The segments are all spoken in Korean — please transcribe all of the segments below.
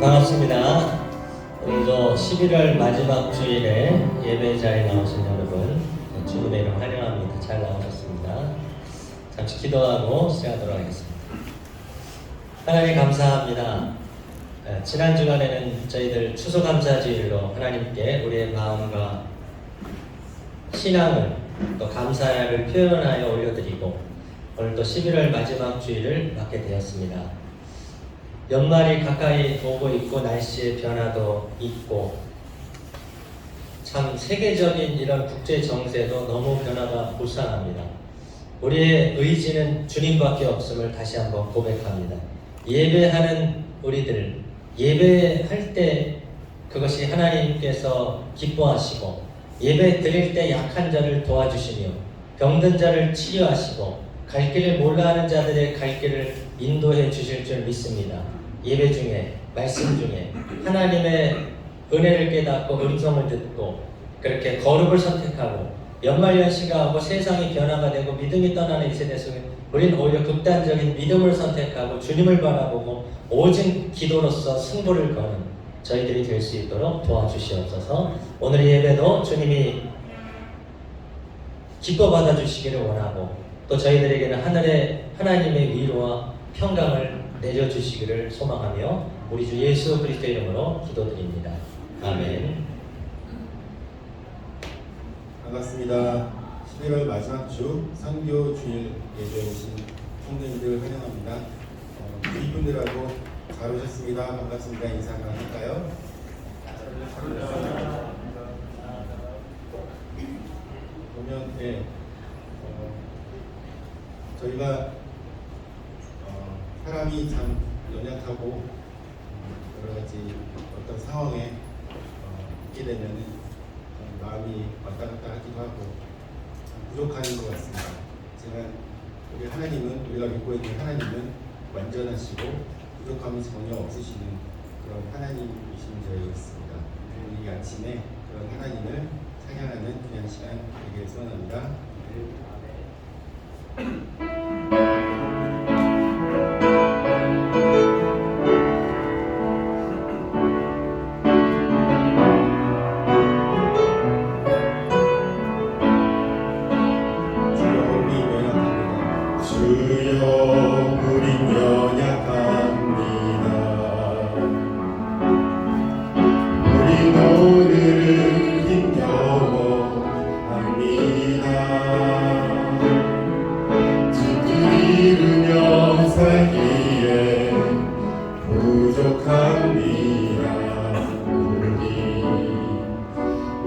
반갑습니다. 오늘도 11월 마지막 주일에 예배 자리에 나오신 여러분, 주님의 이름 환영합니다. 잘 나오셨습니다. 잠시 기도하고 시작하도록 하겠습니다. 하나님 감사합니다. 지난 주간에는 저희들 추수감사주일로 하나님께 우리의 마음과 신앙을 또 감사를 표현하여 올려드리고 오늘 또 11월 마지막 주일을 맞게 되었습니다. 연말이 가까이 오고 있고 날씨의 변화도 있고 참 세계적인 이런 국제 정세도 너무 변화가 불쌍합니다. 우리의 의지는 주님밖에 없음을 다시 한번 고백합니다. 예배하는 우리들, 예배할 때 그것이 하나님께서 기뻐하시고 예배 드릴 때 약한 자를 도와주시며 병든 자를 치료하시고 갈 길을 몰라하는 자들의 갈 길을 인도해 주실 줄 믿습니다. 예배 중에, 말씀 중에 하나님의 은혜를 깨닫고 음성을 듣고 그렇게 거룩을 선택하고 연말연시가 하고 세상이 변화가 되고 믿음이 떠나는 이 세대 속에 우리는 오히려 극단적인 믿음을 선택하고 주님을 바라보고 오직 기도로서 승부를 거는 저희들이 될 수 있도록 도와주시옵소서. 오늘 예배도 주님이 기뻐 받아주시기를 원하고 또 저희들에게는 하늘의 하나님의 위로와 평강을 내려주시기를 소망하며 우리 주 예수 그리스도 이름으로 기도드립니다. 아멘. 반갑습니다. 11월 마지막 주 선교 주일 예배에 오신 성도님들 환영합니다. 이분들하고 잘 오셨습니다. 반갑습니다. 인사 한번 할까요? 보면 저희가 사람이 참 연약하고 여러 가지 어떤 상황에 있게 되면 마음이 왔다 갔다 하기도 하고 부족한 것 같습니다. 하지만 우리 하나님은, 우리가 믿고 있는 하나님은 완전하시고 부족함이 전혀 없으시는 그런 하나님이신 줄 믿습니다. 우리 아침에 그런 하나님을 찬양하는 귀한 시간 되길 소원합니다.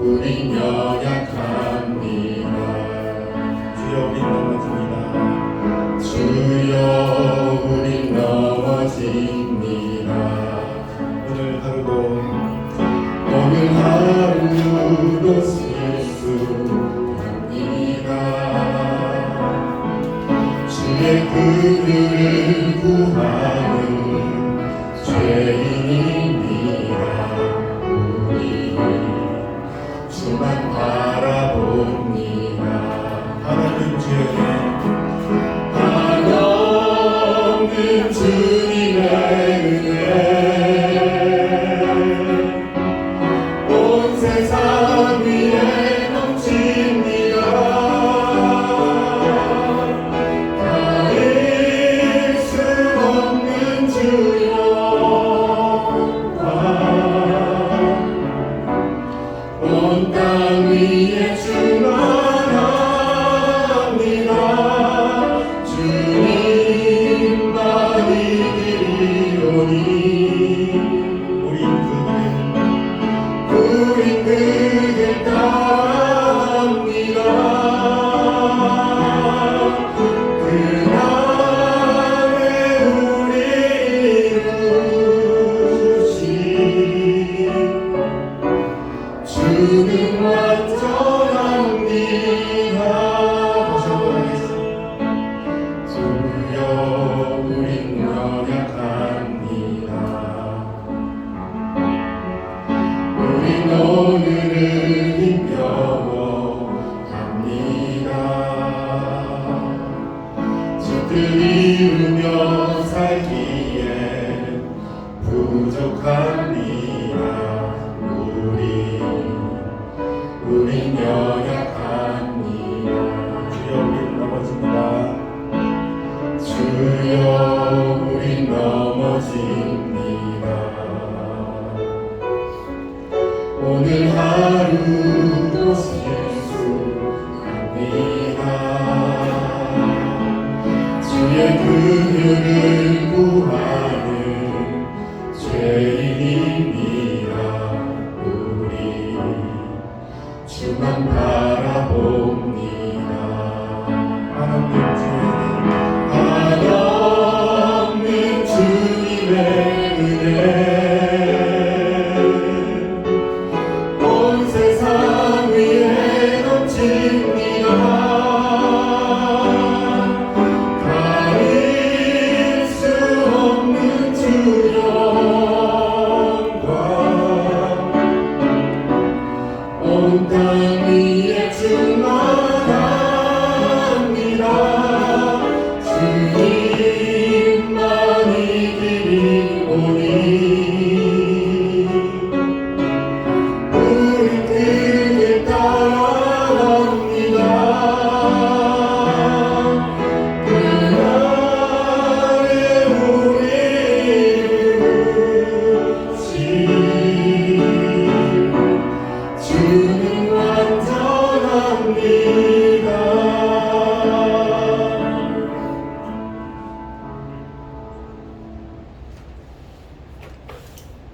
우린 연약합니다. 주여 우린 넘어집니다. 주여 우린 넘어집니다. 오늘 하루도 실수합니다. 주의 그들을 구하는 죄인입니다. 주만 바라봅니다. 하나님 주여 한없는 주님의 은혜 온 세상 위에 넘칩니다. 다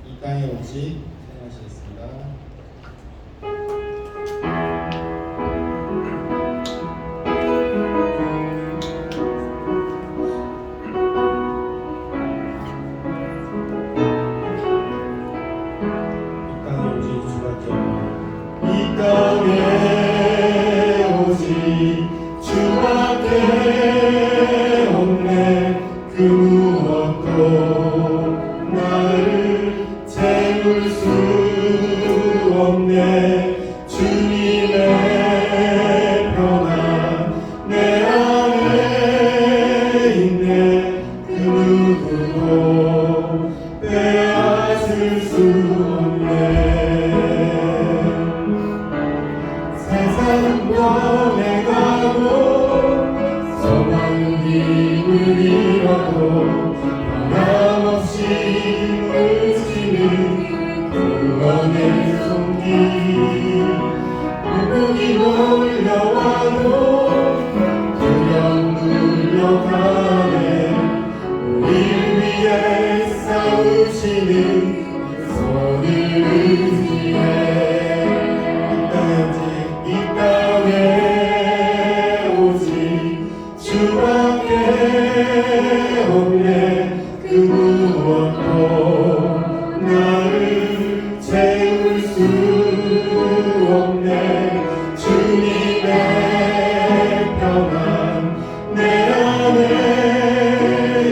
이 땅에 오직 사용하시겠습니다. 이 땅에 오직 주밖에 없는 이 땅에 오직 주밖에 없네. 그 무엇도 나를 채울 수 없네. 주님의 평안 내 안에 있네. 그 누구도 빼앗을 수 없네. 세상은 변해가고 성한 힘을 잃어도 변함없이 물지는 구원의 손길. 불국이 몰려와도 두려움 물러가네. 우릴 위해 싸우시는 손을 의지해. 이 땅에 오직 주밖에 없네. 그 무엇도 나를 채울 수 없네. 주님의 평안 내 안에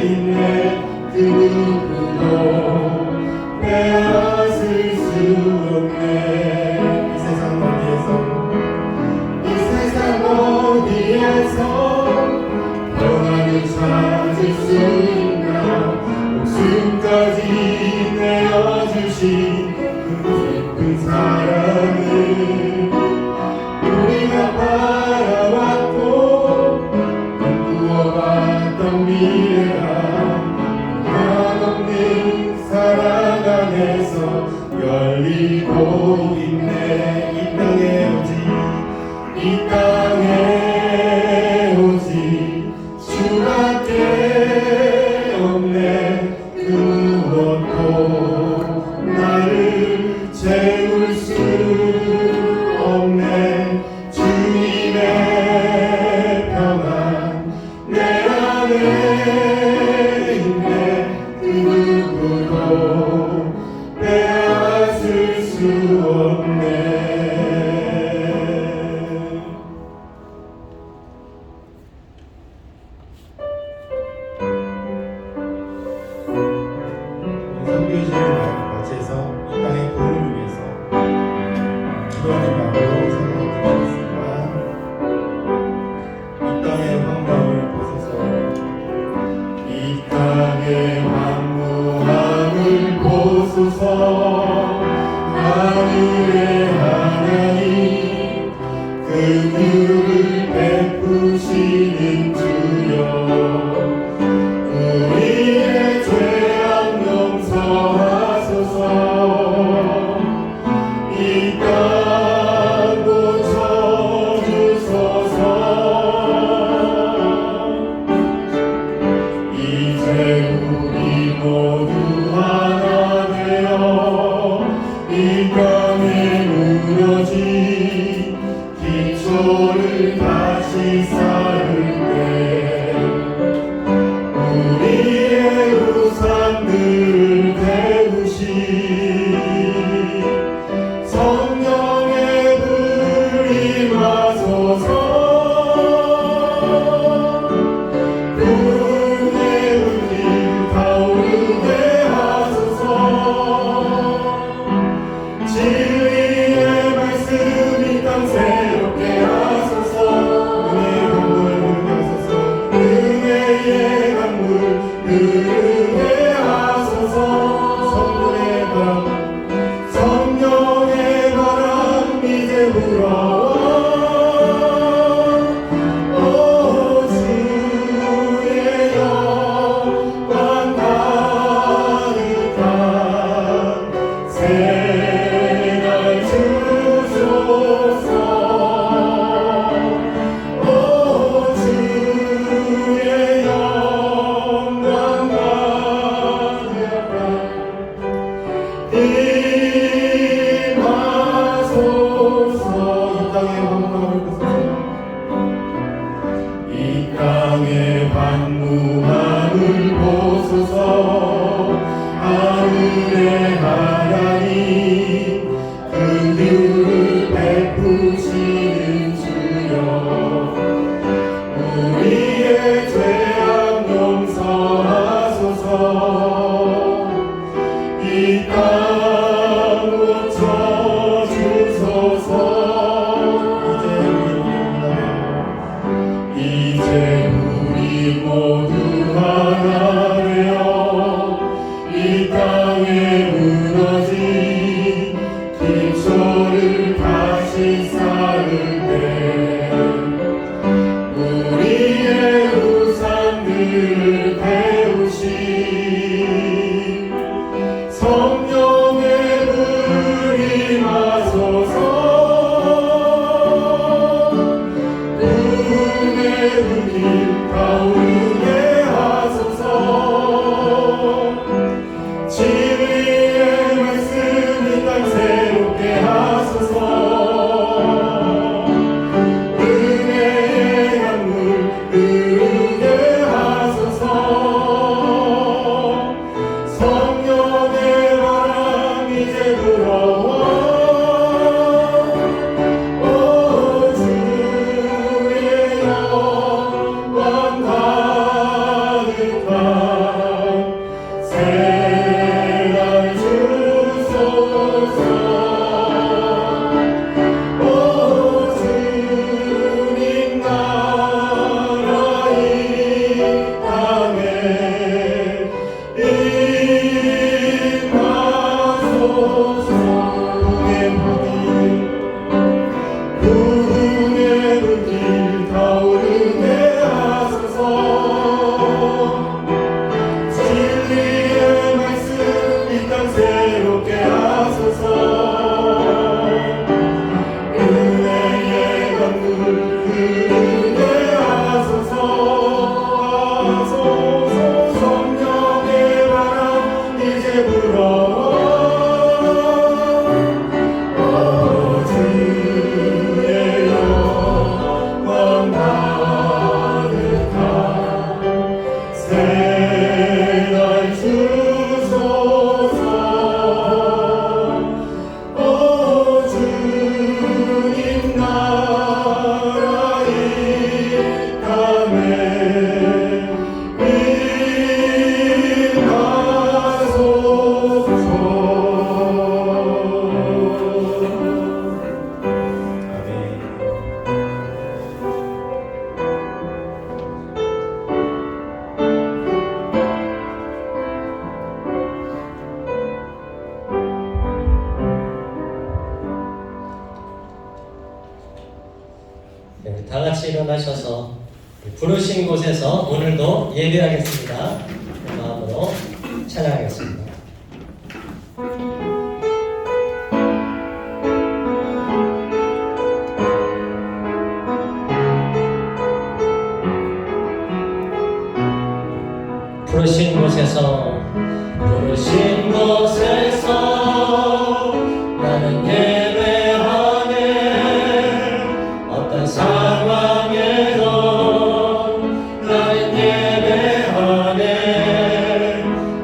있네. 그 누구도 빼앗을 수 없네. 이 세상 어디에서 평안을 찾을 수 있나. 목숨까지 내어주신 그 깊은 사랑을 우리가 바라왔고 꿈꾸어봤던 미래가 변함없는 사랑 안에서 열리고 있네. 이 땅에 오직 이 땅에 오직 주밖에 없네. 그 무엇도 나를 채울 수 없네. 주님의 평안 내 안에 있네. 그 누구도 빼앗을 수 없네. 선교지를 마치해서 이 땅의 구원을 위해서 기도하는 마음으로 찬양드리겠습니다. 이 땅의 황망을 벗어서 이 땅의 황무함을 보소서. 하늘의 하나님 긍휼을 베푸시는 주여. 우리의 죄악 용서하소서. 이 땅 고쳐주소서. 이제 우리 모두 하나 되어 이 땅에 무너진 기초를 다시 쌓을 때 우리의 우상들을 태우시 성령의 불이 임하소서. 분의 불이 타오르게 하소서. 진리의 말씀 이 땅 새롭게 하소서. 은혜의 강물을 흘려서 우리의 죄악 용서하소서. 이 땅 고쳐주소서. 이제 우리 모두 하나 되어 이 땅에 무너진 기초를 다시 쌓을 때 우리의 우상들을 태우신 성령의 불이 임하소서. 은혜 불길 타오르게 하소서. 진리의 말씀 이 땅 새롭게 하소서. 은혜의 강물 흐르게 하소서. 성령의 바람 이제 불어와 오 주의 영광 가득한 새날 주소서. 오 주님 나라 이 땅에 임하소서. 구원의 불길 타오르게 하소서. 진리의 말씀 이 땅 새롭게 하소서. 은혜의 강물 흐르게 하소서. 성령의 바람 이제 불어와 오 주의 영광 가득한 새날 주소서. 오 주님 나라 이 땅에 임하소서. 아멘. 네, 우리 다 같이 일어나셔서 부르신 곳에서 오늘도 예배하겠습니다. 그 마음으로 찬양하겠습니다. 부르신 곳에서 나는 예배하네. 어떤 상황에도 나는 예배하네.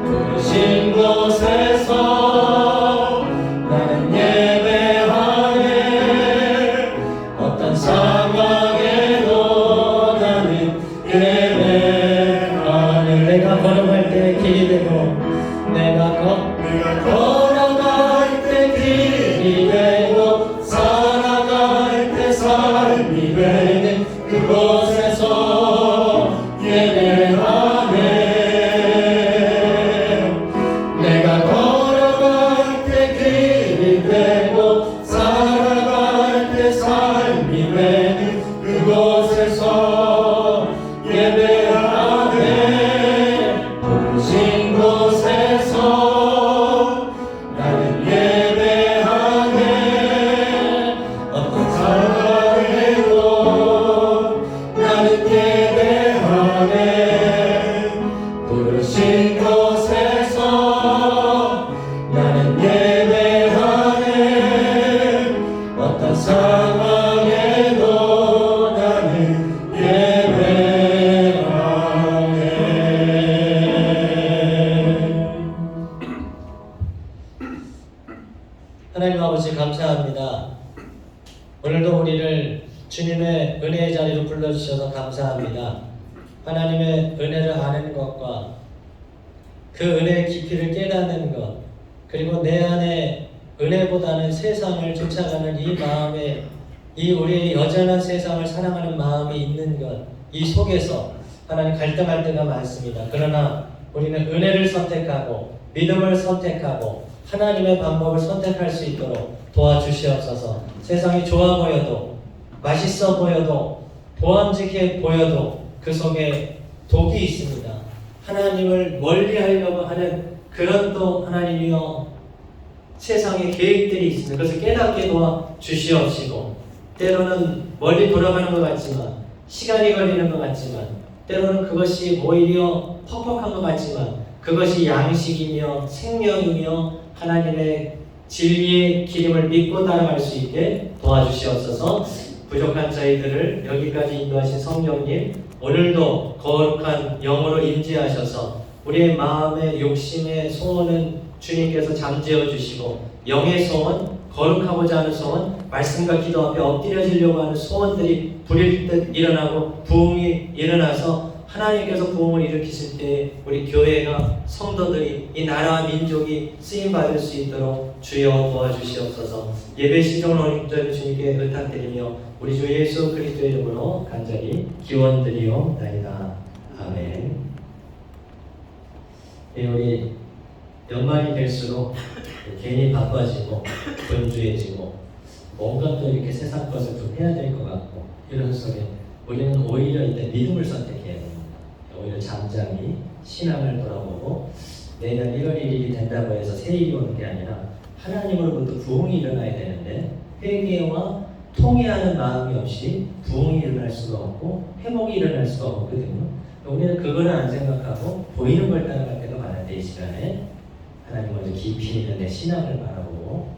부르신 곳에서 나는 예배하네. 어떤 상황에도 나는 예배하네. 내가 걸어갈 때 길이 되고 내가 걸어갈 때 길이 되고 살아갈 때 삶이 되는 그곳에서 예배하네. 내가 걸어갈 때 길이 되고 살아갈 때 삶이 되는 그곳에서 예배하네. 부르신 곳에서 나는 예배하네. 어떤 상황에도 주님의 은혜의 자리로 불러주셔서 감사합니다. 하나님의 은혜를 아는 것과 그 은혜의 깊이를 깨닫는 것, 그리고 내 안에 은혜보다는 세상을 쫓아가는 이 마음에, 이 우리의 여전한 세상을 사랑하는 마음이 있는 것, 이 속에서 하나님 갈등할 때가 많습니다. 그러나 우리는 은혜를 선택하고 믿음을 선택하고 하나님의 방법을 선택할 수 있도록 도와주시옵소서. 세상이 좋아 보여도, 맛있어 보여도, 보암직해 보여도 그 속에 독이 있습니다. 하나님을 멀리하려고 하는 그런 또 하나님이여 세상의 계획들이 있습니다. 그것을 깨닫게 도와주시옵시고, 때로는 멀리 돌아가는 것 같지만, 시간이 걸리는 것 같지만, 때로는 그것이 오히려 퍽퍽한 것 같지만 그것이 양식이며 생명이며 하나님의 진리의 기름을 믿고 따라갈 수 있게 도와주시옵소서. 부족한 저희들을 여기까지 인도하신 성령님, 오늘도 거룩한 영으로 임재하셔서 우리의 마음의 욕심의 소원은 주님께서 잠재워 주시고, 영의 소원, 거룩하고자 하는 소원, 말씀과 기도 앞에 엎드려지려고 하는 소원들이 불일 듯 일어나고 부흥이 일어나서 하나님께서 부흥을 일으키실 때 우리 교회가, 성도들이, 이 나라와 민족이 쓰임받을 수 있도록 주여 도와주시옵소서. 예배 시종을 오늘도 주님께 의탁드리며 우리 주 예수 그리스도의 이름으로 간절히 기원드리옵나이다. 아멘. 우리 연말이 될수록 괜히 바빠지고 분주해지고 뭔가 또 이렇게 세상 것을 좀 해야 될 것 같고, 이런 속에 우리는 오히려 이때 믿음을 선택해야 됩니다. 오히려 잠잠히 신앙을 돌아보고 내년 1월 1일이 된다고 해서 새 일이 오는 게 아니라 하나님으로부터 부흥이 일어나야 되는데, 회개와 통회하는 마음이 없이 부흥이 일어날 수가 없고 회복이 일어날 수가 없거든요. 우리는 그거는 안 생각하고 보이는 걸 따라갈 때가 많은데, 이 시간에 하나님 먼저 깊이 있는 내 신앙을 바라보고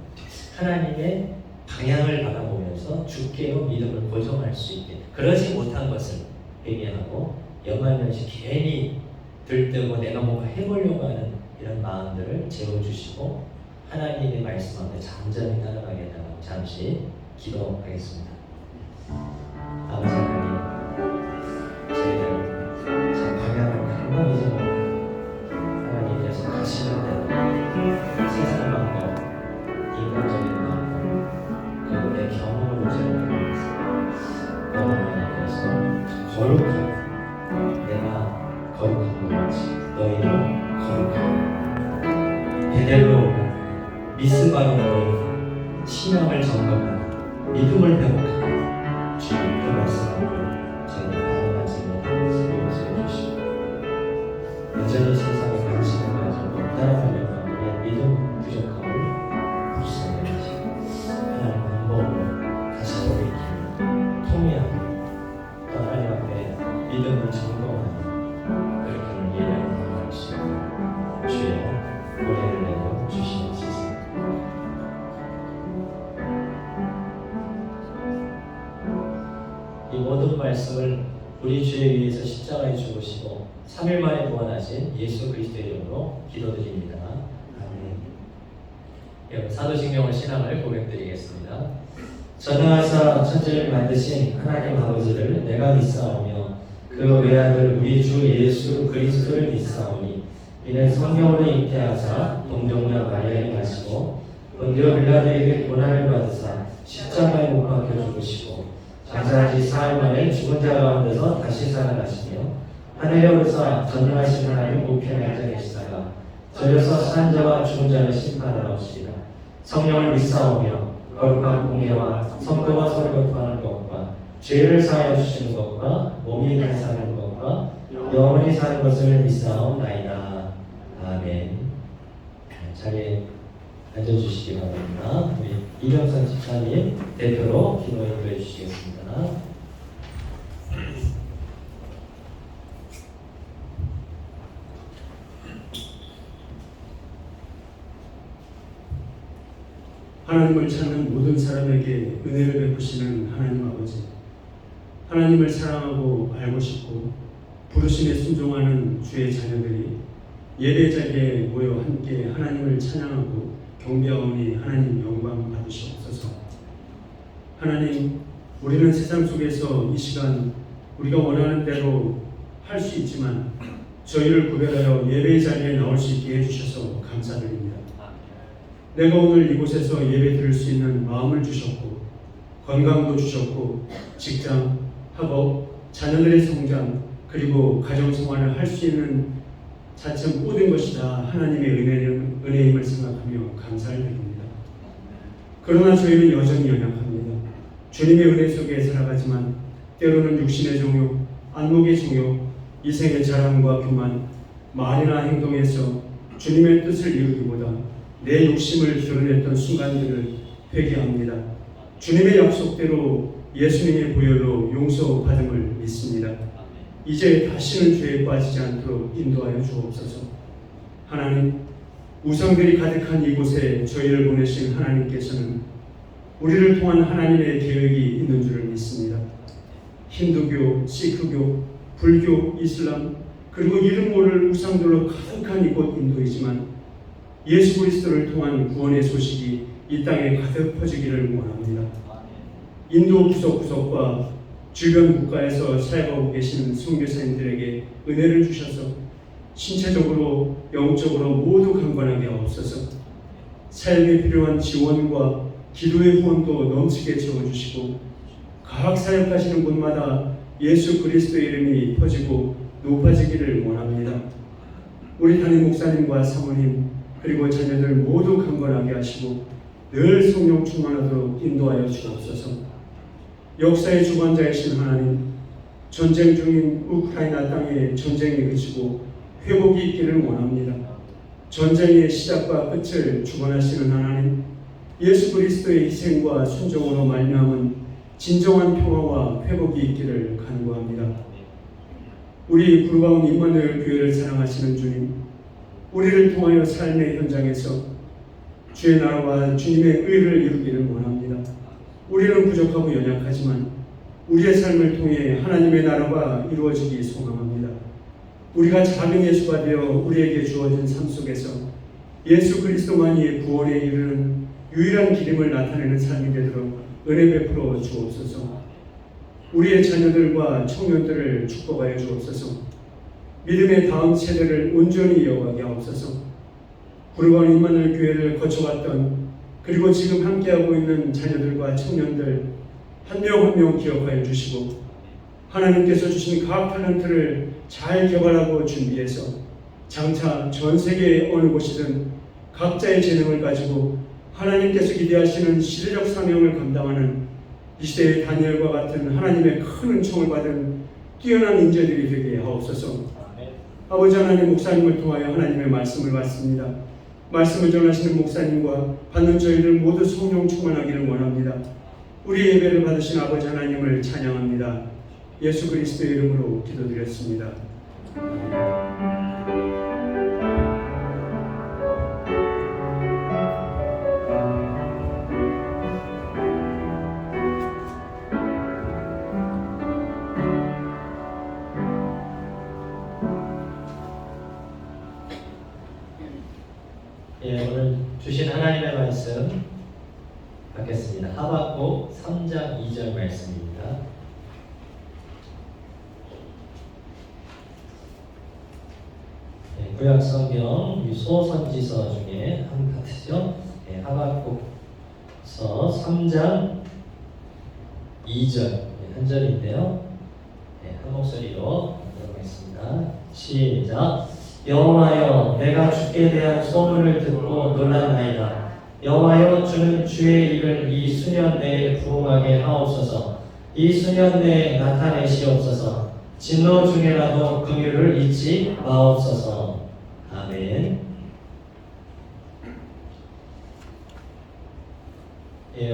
하나님의 방향을 바라보면서 주께로 믿음을 고정할 수 있게, 그러지 못한 것을 회개하고 연말연시 괜히 들뜨고 내가 뭔가 해보려고 하는 이런 마음들을 재워주시고 하나님의 말씀 앞에 잠잠히 따라가게 해달라고 잠시 기도하겠습니다. 아버지 하나님, 저희들 제 방향을 금방 잊어먹고 하나님께서 가시는 대로 세상 방법, 인간적인 방법, 그리고 내 경험을 의지하고 있습니다. 너희는 거룩하고 내가 거룩한 것 같이 너희는 거룩하고 베델로 미스바로 너희 신앙을 점검하고 믿음을 회복하고 주님 그 말씀으로 저희를 바라보지 못하는 것을 용서해 주시고, 여전히 세상에 관심을 가지고 따라가려고 하는 믿음 부족함을 불쌍히 하시고 하나님 방법으로 다시 돌이키고 통회하고 또 하나님 앞에 믿음을 점검하는 그렇게 예배를 나아갈 수 있는 주의 은혜를 내려 주시옵소서. 이 모든 말씀을 우리 주에 위해서 십자가에 죽으시고 3일 만에 부활하신 예수 그리스도의 이름으로 기도드립니다. 아멘. 사도신경을 신앙을 고백드리겠습니다. 전능하사 천지를 만드신 하나님 아버지를 내가 믿사오며 그 외아들 우리 주 예수 그리스도를 믿사오니, 이는 성령으로 잉태하사 동정녀 마리아를 마시고 본디오 빌라도에게 고난을 받으사 십자가에 못 박혀 죽으시고 장사한 지 4일 만에 죽은 자 가운데서 다시 살아나시며 하늘에 오르사 전능하신 하나님 우편에 앉아 계시다가 저려서 산 자와 죽은 자를 심판하러 오시리라. 성령을 믿사오며 거룩한 공예와 성도가 서로 교통하는 것과 죄를 사하여 주시는 것과 몸이 달사하는 것과 영원히 사는 것을 믿사옵나이다. 아멘. 자리에 앉아주시기 바랍니다. 우리 이병선 집사님 대표로 기도 인도해 주시겠습니다. 하나님을 찾는 모든 사람에게 은혜를 베푸시는 하나님 아버지, 하나님을 사랑하고 알고 싶고 부르심에 순종하는 주의 자녀들이 예배 자리에 모여 함께 하나님을 찬양하고 경배하오니 하나님 영광 받으시옵소서. 하나님, 우리는 세상 속에서 이 시간 우리가 원하는 대로 할 수 있지만 저희를 구별하여 예배의 자리에 나올 수 있게 해주셔서 감사드립니다. 내가 오늘 이곳에서 예배 드릴 수 있는 마음을 주셨고 건강도 주셨고 직장, 학업, 자녀들의 성장 그리고 가정생활을 할 수 있는 자체 모든 것이 다 하나님의 은혜임을 생각하며 감사를 드립니다. 그러나 저희는 여전히 연약합니다. 주님의 은혜 속에 살아가지만 때로는 육신의 정욕, 안목의 정욕, 이생의 자랑과 교만, 말이나 행동에서 주님의 뜻을 이루기보다 내 욕심을 드러냈던 순간들을 회개합니다. 주님의 약속대로 예수님의 보혈로 용서받음을 믿습니다. 이제 다시는 죄에 빠지지 않도록 인도하여 주옵소서. 하나님, 우상들이 가득한 이곳에 저희를 보내신 하나님께서는 우리를 통한 하나님의 계획이 있는 줄을 믿습니다. 힌두교, 시크교, 불교, 이슬람 그리고 이름 모를 우상들로 가득한 이곳 인도이지만 예수 그리스도를 통한 구원의 소식이 이 땅에 가득 퍼지기를 원합니다. 인도 구석구석과 주변 국가에서 살아가고 계시는 선교사님들에게 은혜를 주셔서 신체적으로 영적으로 모두 강건하게 하옵소서. 삶에 필요한 지원과 기도의 후원도 넘치게 채워주시고 각 사역하시는 곳마다 예수 그리스도의 이름이 퍼지고 높아지기를 원합니다. 우리 담임 목사님과 사모님 그리고 자녀들 모두 강건하게 하시고 늘 성령 충만하도록 인도하여 주옵소서. 역사의 주관자이신 하나님, 전쟁 중인 우크라이나 땅에 전쟁이 그치고 회복이 있기를 원합니다. 전쟁의 시작과 끝을 주관하시는 하나님, 예수 그리스도의 희생과 순종으로 말미암은 진정한 평화와 회복이 있기를 간구합니다. 우리 구르가운 임마누엘 교회를 사랑하시는 주님, 우리를 통하여 삶의 현장에서 주의 나라와 주님의 의를 이루기를 원합니다. 우리는 부족하고 연약하지만 우리의 삶을 통해 하나님의 나라가 이루어지기 소망합니다. 우리가 작은 예수가 되어 우리에게 주어진 삶 속에서 예수 그리스도만이 구원에 이르는 유일한 기림을 나타내는 삶이 되도록 은혜 베풀어 주옵소서. 우리의 자녀들과 청년들을 축복하여 주옵소서. 믿음의 다음 세대를 온전히 이어가게 하옵소서. 구르가운 임마누엘 교회를 거쳐갔던 그리고 지금 함께하고 있는 자녀들과 청년들 한 명 한 명 기억하여 주시고 하나님께서 주신 각 탤런트를 잘 개발하고 준비해서 장차 전 세계의 어느 곳이든 각자의 재능을 가지고 하나님께서 기대하시는 시대적 사명을 감당하는 이 시대의 다니엘과 같은 하나님의 큰 은총을 받은 뛰어난 인재들이 되게 하옵소서. 아버지 하나님, 목사님을 통하여 하나님의 말씀을 받습니다. 말씀을 전하시는 목사님과 받는 저희들 모두 성령 충만하기를 원합니다. 우리 예배를 받으신 아버지 하나님을 찬양합니다. 예수 그리스도의 이름으로 기도드렸습니다. 오늘 주신 하나님의 말씀 받겠습니다. 하박국 3장 2절 말씀입니다. 구약 성경 소선지서 중에 한 파트죠. 하박국서 3장 2절 한 절인데요. 한 목소리로 들어가겠습니다. 시작. 여호와여, 내가 주께 대한 소문을 듣고 놀랐나이다. 여호와여, 주는 주의 일을 이 수년 내에 부응하게 하옵소서. 이 수년 내에 나타내시옵소서. 진노 중에라도 긍휼을 잊지 마옵소서. 아멘.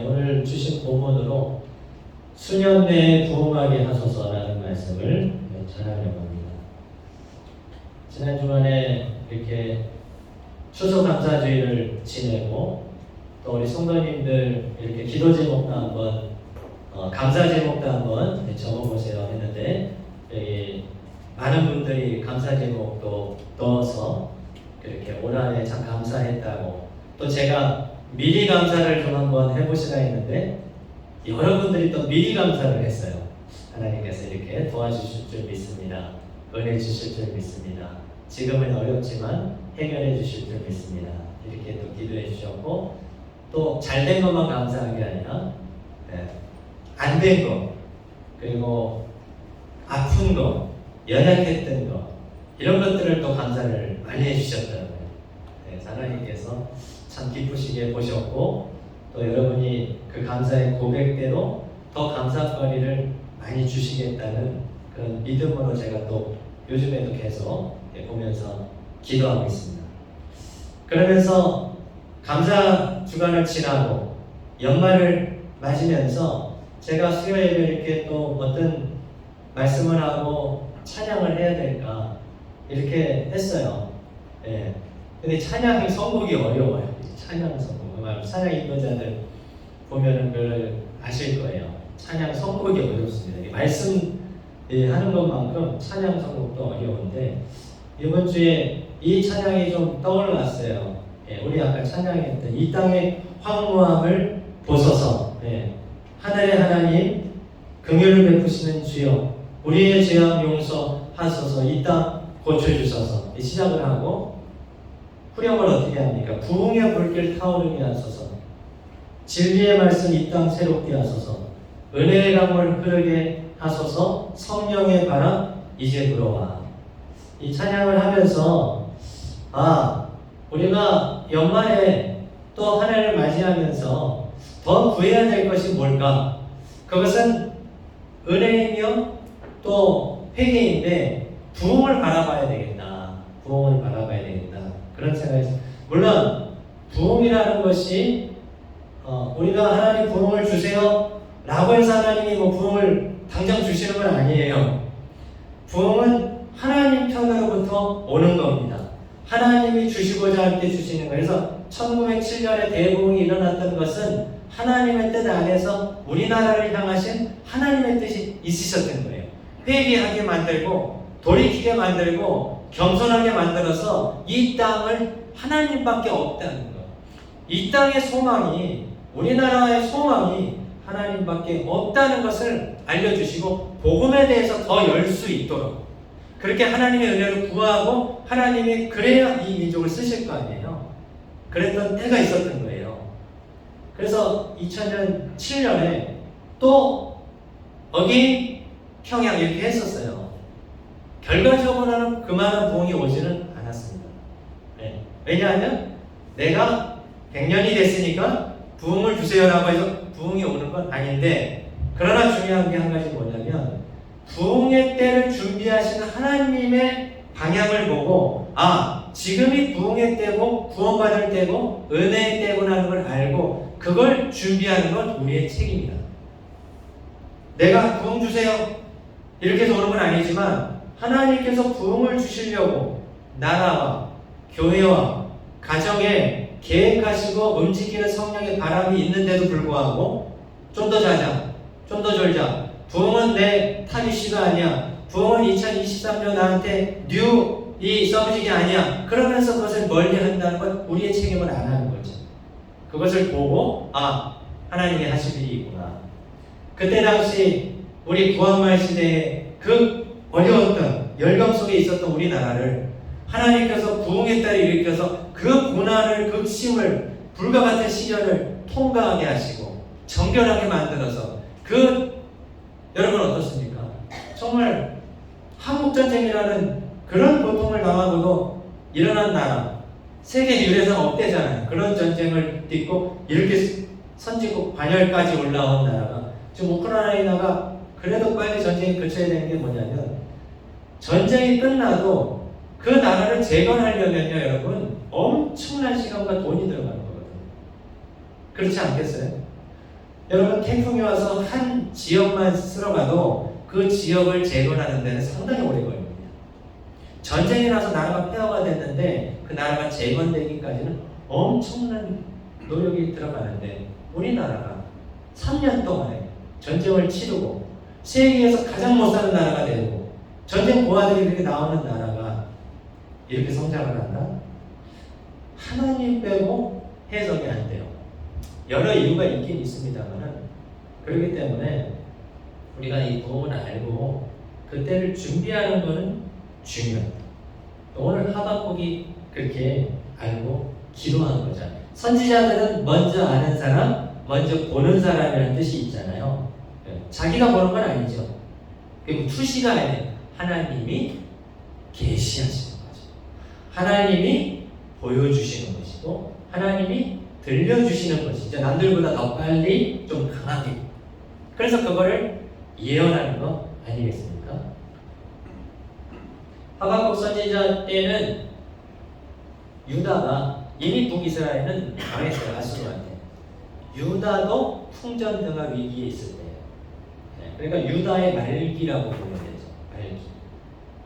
오늘 주신 본문으로 수년 내에 부응하게 하소서라는 말씀을 전하려고 합니다. 지난 주간에 이렇게 추수감사주의를 지내고 또 우리 성도님들 이렇게 기도 제목도 한번 감사 제목도 한번 적어보세요 했는데 여기 많은 분들이 감사 제목도 넣어서 그렇게 올 한해 참 감사했다고 또 제가 미리 감사를 좀 한번 해보시라 했는데 여러분들이 또 미리 감사를 했어요. 하나님께서 이렇게 도와주실 줄 믿습니다. 은혜 주실 줄 믿습니다. 지금은 어렵지만 해결해 주실 줄 믿습니다. 이렇게 또 기도해 주셨고, 또 잘된 것만 감사한 게 아니라 안 된 거, 그리고 아픈 거, 연약했던 거, 이런 것들을 또 감사를 많이 해주셨더라고요. 하나님께서 참 기쁘시게 보셨고, 또 여러분이 그 감사의 고백대로 더 감사거리를 많이 주시겠다는 그런 믿음으로 제가 또 요즘에도 계속 보면서 기도하고 있습니다. 그러면서 감사 주간을 지나고 연말을 맞으면서 제가 수요 예배 이렇게 또 어떤 말씀을 하고 찬양을 해야 될까 이렇게 했어요. 예. 근데 찬양이 선곡이 어려워요. 찬양 선곡. 찬양 인도자들 보면은 그걸 아실 거예요. 찬양 선곡이 어렵습니다. 말씀 하는 것만큼 찬양 선곡도 어려운데, 이번 주에 이 찬양이 좀 떠올랐어요. 예, 우리 아까 찬양했던 이 땅의 황무함을 보소서. 예, 하늘의 하나님 긍휼을 베푸시는 주여, 우리의 죄악 용서하소서. 이 땅 고쳐주소서. 시작을 하고 후렴을 어떻게 합니까? 부흥의 불길 타오르게 하소서. 진리의 말씀 이 땅 새롭게 하소서. 은혜의 강물 흐르게 하소서. 성령의 바람 이제 불어와. 이 찬양을 하면서 우리가 연말에 또 한 해를 맞이하면서 더 구해야 될 것이 뭘까? 그것은 은혜이며 또 회개인데, 부흥을 바라봐야 되겠다. 부흥을 바라봐야 되겠다. 그런 생각이 있어요. 물론 부흥이라는 것이 우리가 하나님 부흥을 주세요 라고 해서 하나님이 뭐 부흥을 당장 주시는 건 아니에요. 부흥은 하나님 편으로부터 오는 겁니다. 하나님이 주시고자 할 때 주시는 거예요. 그래서 1907년에 대부흥이 일어났던 것은 하나님의 뜻 안에서 우리나라를 향하신 하나님의 뜻이 있으셨던 거예요. 회개하게 만들고 돌이키게 만들고 겸손하게 만들어서 이 땅을 하나님밖에 없다는 것. 이 땅의 소망이, 우리나라의 소망이 하나님밖에 없다는 것을 알려주시고, 복음에 대해서 더 열 수 있도록 그렇게 하나님의 은혜를 구하고, 하나님이 그래야 이 민족을 쓰실 거 아니에요. 그랬던 때가 있었던 거예요. 그래서 2007년에 또 어긴 평양 이렇게 했었어요. 결과적으로는 그만한 부흥이 오지는 않았습니다. 네. 왜냐하면 내가 100년이 됐으니까 부흥을 주세요라고 해서 부흥이 오는 건 아닌데, 그러나 중요한 게 한 가지 뭐냐면, 부흥의 때를 준비하시는 하나님의 방향을 보고, 지금이 부흥의 때고 구원받을 때고 은혜의 때구나는 걸 알고 그걸 준비하는 건 우리의 책임이다. 내가 부흥 주세요 이렇게 해서 오는 건 아니지만, 하나님께서 부흥을 주시려고 나라와 교회와 가정에 계획하시고 움직이는 성령의 바람이 있는데도 불구하고 좀 더 자자, 좀 더 졸자, 부흥은 내 타깃이가 아니야, 부흥은 2023년 나한테 이 서브직이 아니야, 그러면서 그것을 멀리 한다는 건 우리의 책임을 안 하는 거죠. 그것을 보고 하나님이 하실 일이 있구나. 그때 당시 우리 구한말 시대에 그 어려웠던 열강 속에 있었던 우리나라를 하나님께서 부흥의 때를 일으켜서 그 고난을, 그 힘을, 불과 같은 시련을 통과하게 하시고 정결하게 만들어서, 여러분 어떻습니까? 정말 한국전쟁이라는 그런 고통을 당하고도 일어난 나라, 세계 유례상 없대잖아요. 그런 전쟁을 딛고 이렇게 선진국 반열까지 올라온 나라가, 지금 우크라이나가 그래도 빨리 전쟁이 그쳐야 되는 게 뭐냐면, 전쟁이 끝나도 그 나라를 재건하려면요, 여러분, 엄청난 시간과 돈이 들어가는 거거든요. 그렇지 않겠어요? 여러분, 태풍이 와서 한 지역만 쓸어가도 그 지역을 재건하는 데는 상당히 오래 걸립니다. 전쟁이 나서 나라가 폐허가 됐는데 그 나라가 재건되기까지는 엄청난 노력이 들어가는데, 우리나라가 3년 동안에 전쟁을 치르고 세계에서 가장 못 사는 나라가 되고 전쟁 고아들이 이렇게 나오는 나라가 이렇게 성장을 한다? 하나님 빼고 해석이 안 돼요. 여러 이유가 있긴 있습니다만, 그렇기 때문에 우리가 이 복음을 알고 그때를 준비하는 것은 중요합니다. 오늘 하박국이 그렇게 알고 기도한 거잖아요. 선지자들은 먼저 아는 사람, 먼저 보는 사람이라는 뜻이 있잖아요. 자기가 보는 건 아니죠. 그리고 투시가 아니에요. 하나님이 계시하시는 거죠. 하나님이 보여주시는 것이고 하나님이 들려주시는 것이죠. 남들보다 더 빨리 좀 강하게. 그래서 그거를 예언하는 거 아니겠습니까? 하박국 선지자 때는 유다가 이미 북이스라엘은 망했어요. 아수르한테. 유다도 풍전등화 위기에 있을 때예요. 그러니까 유다의 말기라고 보면 되죠. 말기.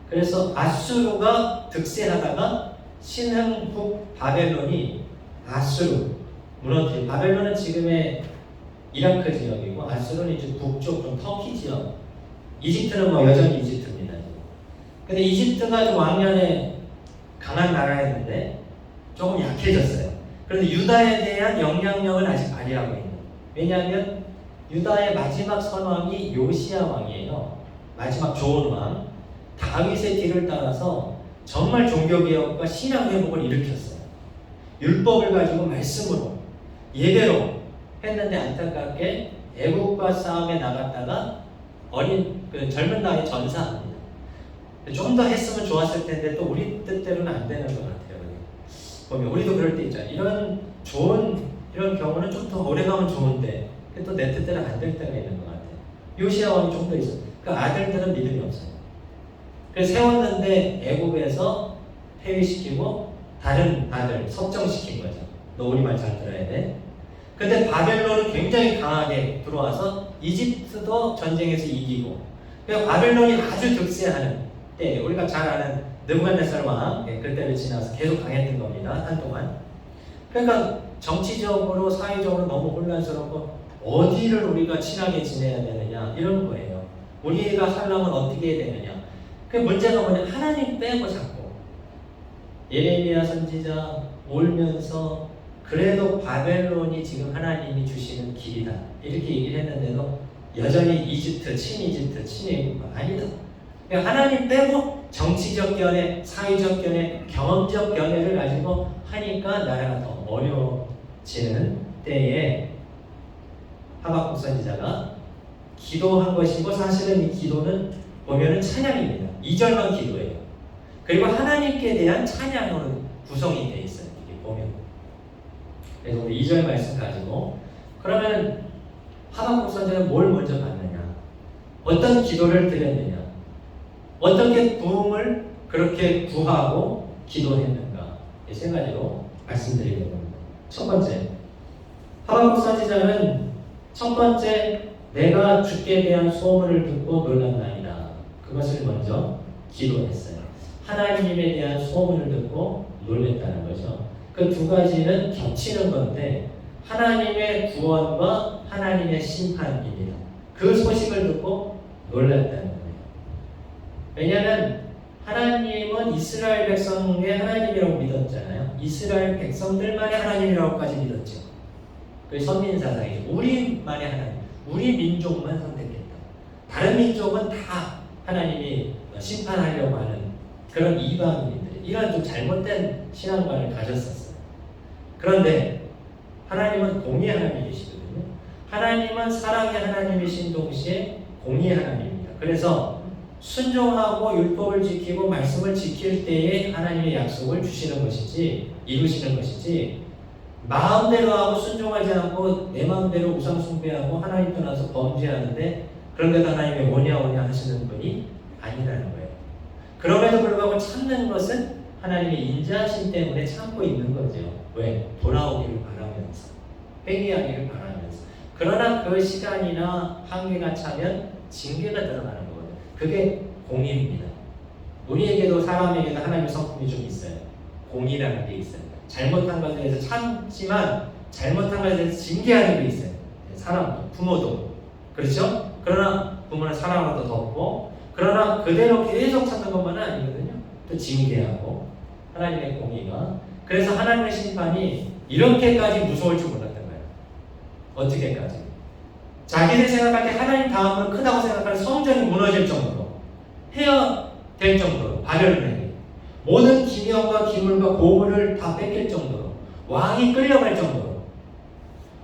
그래서 아수르가 득세하다가 신흥국 바벨론이 아수르 무너뜨린, 바벨론은 지금의 이라크 지역이고 아수르는 이제 북쪽 좀 터키 지역. 이집트는 뭐 여전히 이집트입니다. 근데 이집트가 좀 왕년에 강한 나라였는데 조금 약해졌어요. 그런데 유다에 대한 영향력은 아직 발휘하고 있는 거예요. 왜냐하면 유다의 마지막 선왕이 요시야 왕이에요. 마지막 좋은 왕. 다윗의 뒤를 따라서 정말 종교개혁과 신앙회복을 일으켰어요. 율법을 가지고 말씀으로 예배로 했는데 안타깝게 애국과 싸움에 나갔다가 젊은 나이에 전사합니다. 좀 더 했으면 좋았을 텐데 또 우리 뜻대로는 안 되는 것 같아요. 보면 우리도 그럴 때 있잖아요. 이런 경우는 좀 더 오래 가면 좋은데 또 내 뜻대로 안 될 때가 있는 것 같아요. 요시야 왕이 좀 더 있어요. 그 아들들은 믿음이 없어요. 그래서 세웠는데 애국에서 폐위시키고 다른 아들 석정시킨 거죠. 너 우리 말 잘 들어야 돼. 근데 바벨론은 굉장히 강하게 들어와서 이집트도 전쟁에서 이기고, 그러니까 바벨론이 아주 득세하는 때, 우리가 잘 아는 느부갓네살 왕 그때를 지나서 계속 강했던 겁니다. 한동안. 그러니까 정치적으로 사회적으로 너무 혼란스럽고 어디를 우리가 친하게 지내야 되느냐 이런 거예요. 우리가 살려면 어떻게 해야 되느냐. 그 문제가 뭐냐, 하나님 빼고 자꾸 예레미야 선지자 울면서 그래도 바벨론이 지금 하나님이 주시는 길이다 이렇게 얘기를 했는데도 여전히 이집트, 친이집트, 아니다. 그러니까 하나님 빼고 정치적 견해, 사회적 견해, 경험적 견해를 가지고 하니까 나라가 더 어려워지는 때에 하박국 선지자가 기도한 것이고, 사실은 이 기도는 보면은 찬양입니다. 2절만 기도해요. 그리고 하나님께 대한 찬양으로 구성이 되어 있어요. 이게 보면. 그래서 우리 2절 말씀 가지고, 그러면 하박국 선지자는 뭘 먼저 받느냐? 어떤 기도를 드렸느냐? 어떻게 부흥을 그렇게 구하고 기도했는가? 이 세 가지로 말씀드리려고 합니다. 첫 번째, 하박국 선지자는 첫 번째, 내가 주께 대한 소문을 듣고 놀랐나이다. 그것을 먼저 기도했어요. 하나님에 대한 소문을 듣고 놀랬다는 거죠. 그 두 가지는 겹치는 건데 하나님의 구원과 하나님의 심판입니다. 그 소식을 듣고 놀랐다는 거예요. 왜냐하면 하나님은 이스라엘 백성의 하나님이라고 믿었잖아요. 이스라엘 백성들만의 하나님이라고까지 믿었죠. 그게 선민사상이죠. 우리만의 하나님, 우리 민족만 선택했다. 다른 민족은 다 하나님이 심판하려고 하는 그런 이방인들이 이런 좀 잘못된 신앙관을 가졌었어요. 그런데 하나님은 공의의 하나님이시거든요. 하나님은 사랑의 하나님이신 동시에 공의의 하나님입니다. 그래서 순종하고 율법을 지키고 말씀을 지킬 때에 하나님의 약속을 주시는 것이지, 이루시는 것이지, 마음대로 하고 순종하지 않고 내 마음대로 우상 숭배하고 하나님 떠나서 범죄하는데 그런데도 하나님의 오냐 하시는 분이 아니라는 거예요. 그럼에도 불구하고 참는 것은 하나님의 인자하심 때문에 참고 있는 거죠. 왜? 돌아오기를 바라면서, 회개하기를 바라면서. 그러나 그 시간이나 한계가 차면 징계가 들어가는 거거든요. 그게 공의입니다. 우리에게도 사람에게도 하나님의 성품이 좀 있어요. 공의라는 게 있어요. 잘못한 것에 대해서 참지만 잘못한 것에 대해서 징계하는 게 있어요. 사람도, 부모도. 그렇죠? 그러나 부모는 사랑으로 덮고, 그러나 그대로 계속 찾는 것만은 아니거든요. 또 징계하고, 하나님의 공의가. 그래서 하나님의 심판이 이렇게까지 무서울 줄 몰랐던 거예요. 어떻게까지? 자기들 생각할 때 하나님 다음으로 크다고 생각하는 성전이 무너질 정도로 해야 될 정도로 바벨론에게 모든 기명과 기물과 고물을 다 뺏길 정도로 왕이 끌려갈 정도로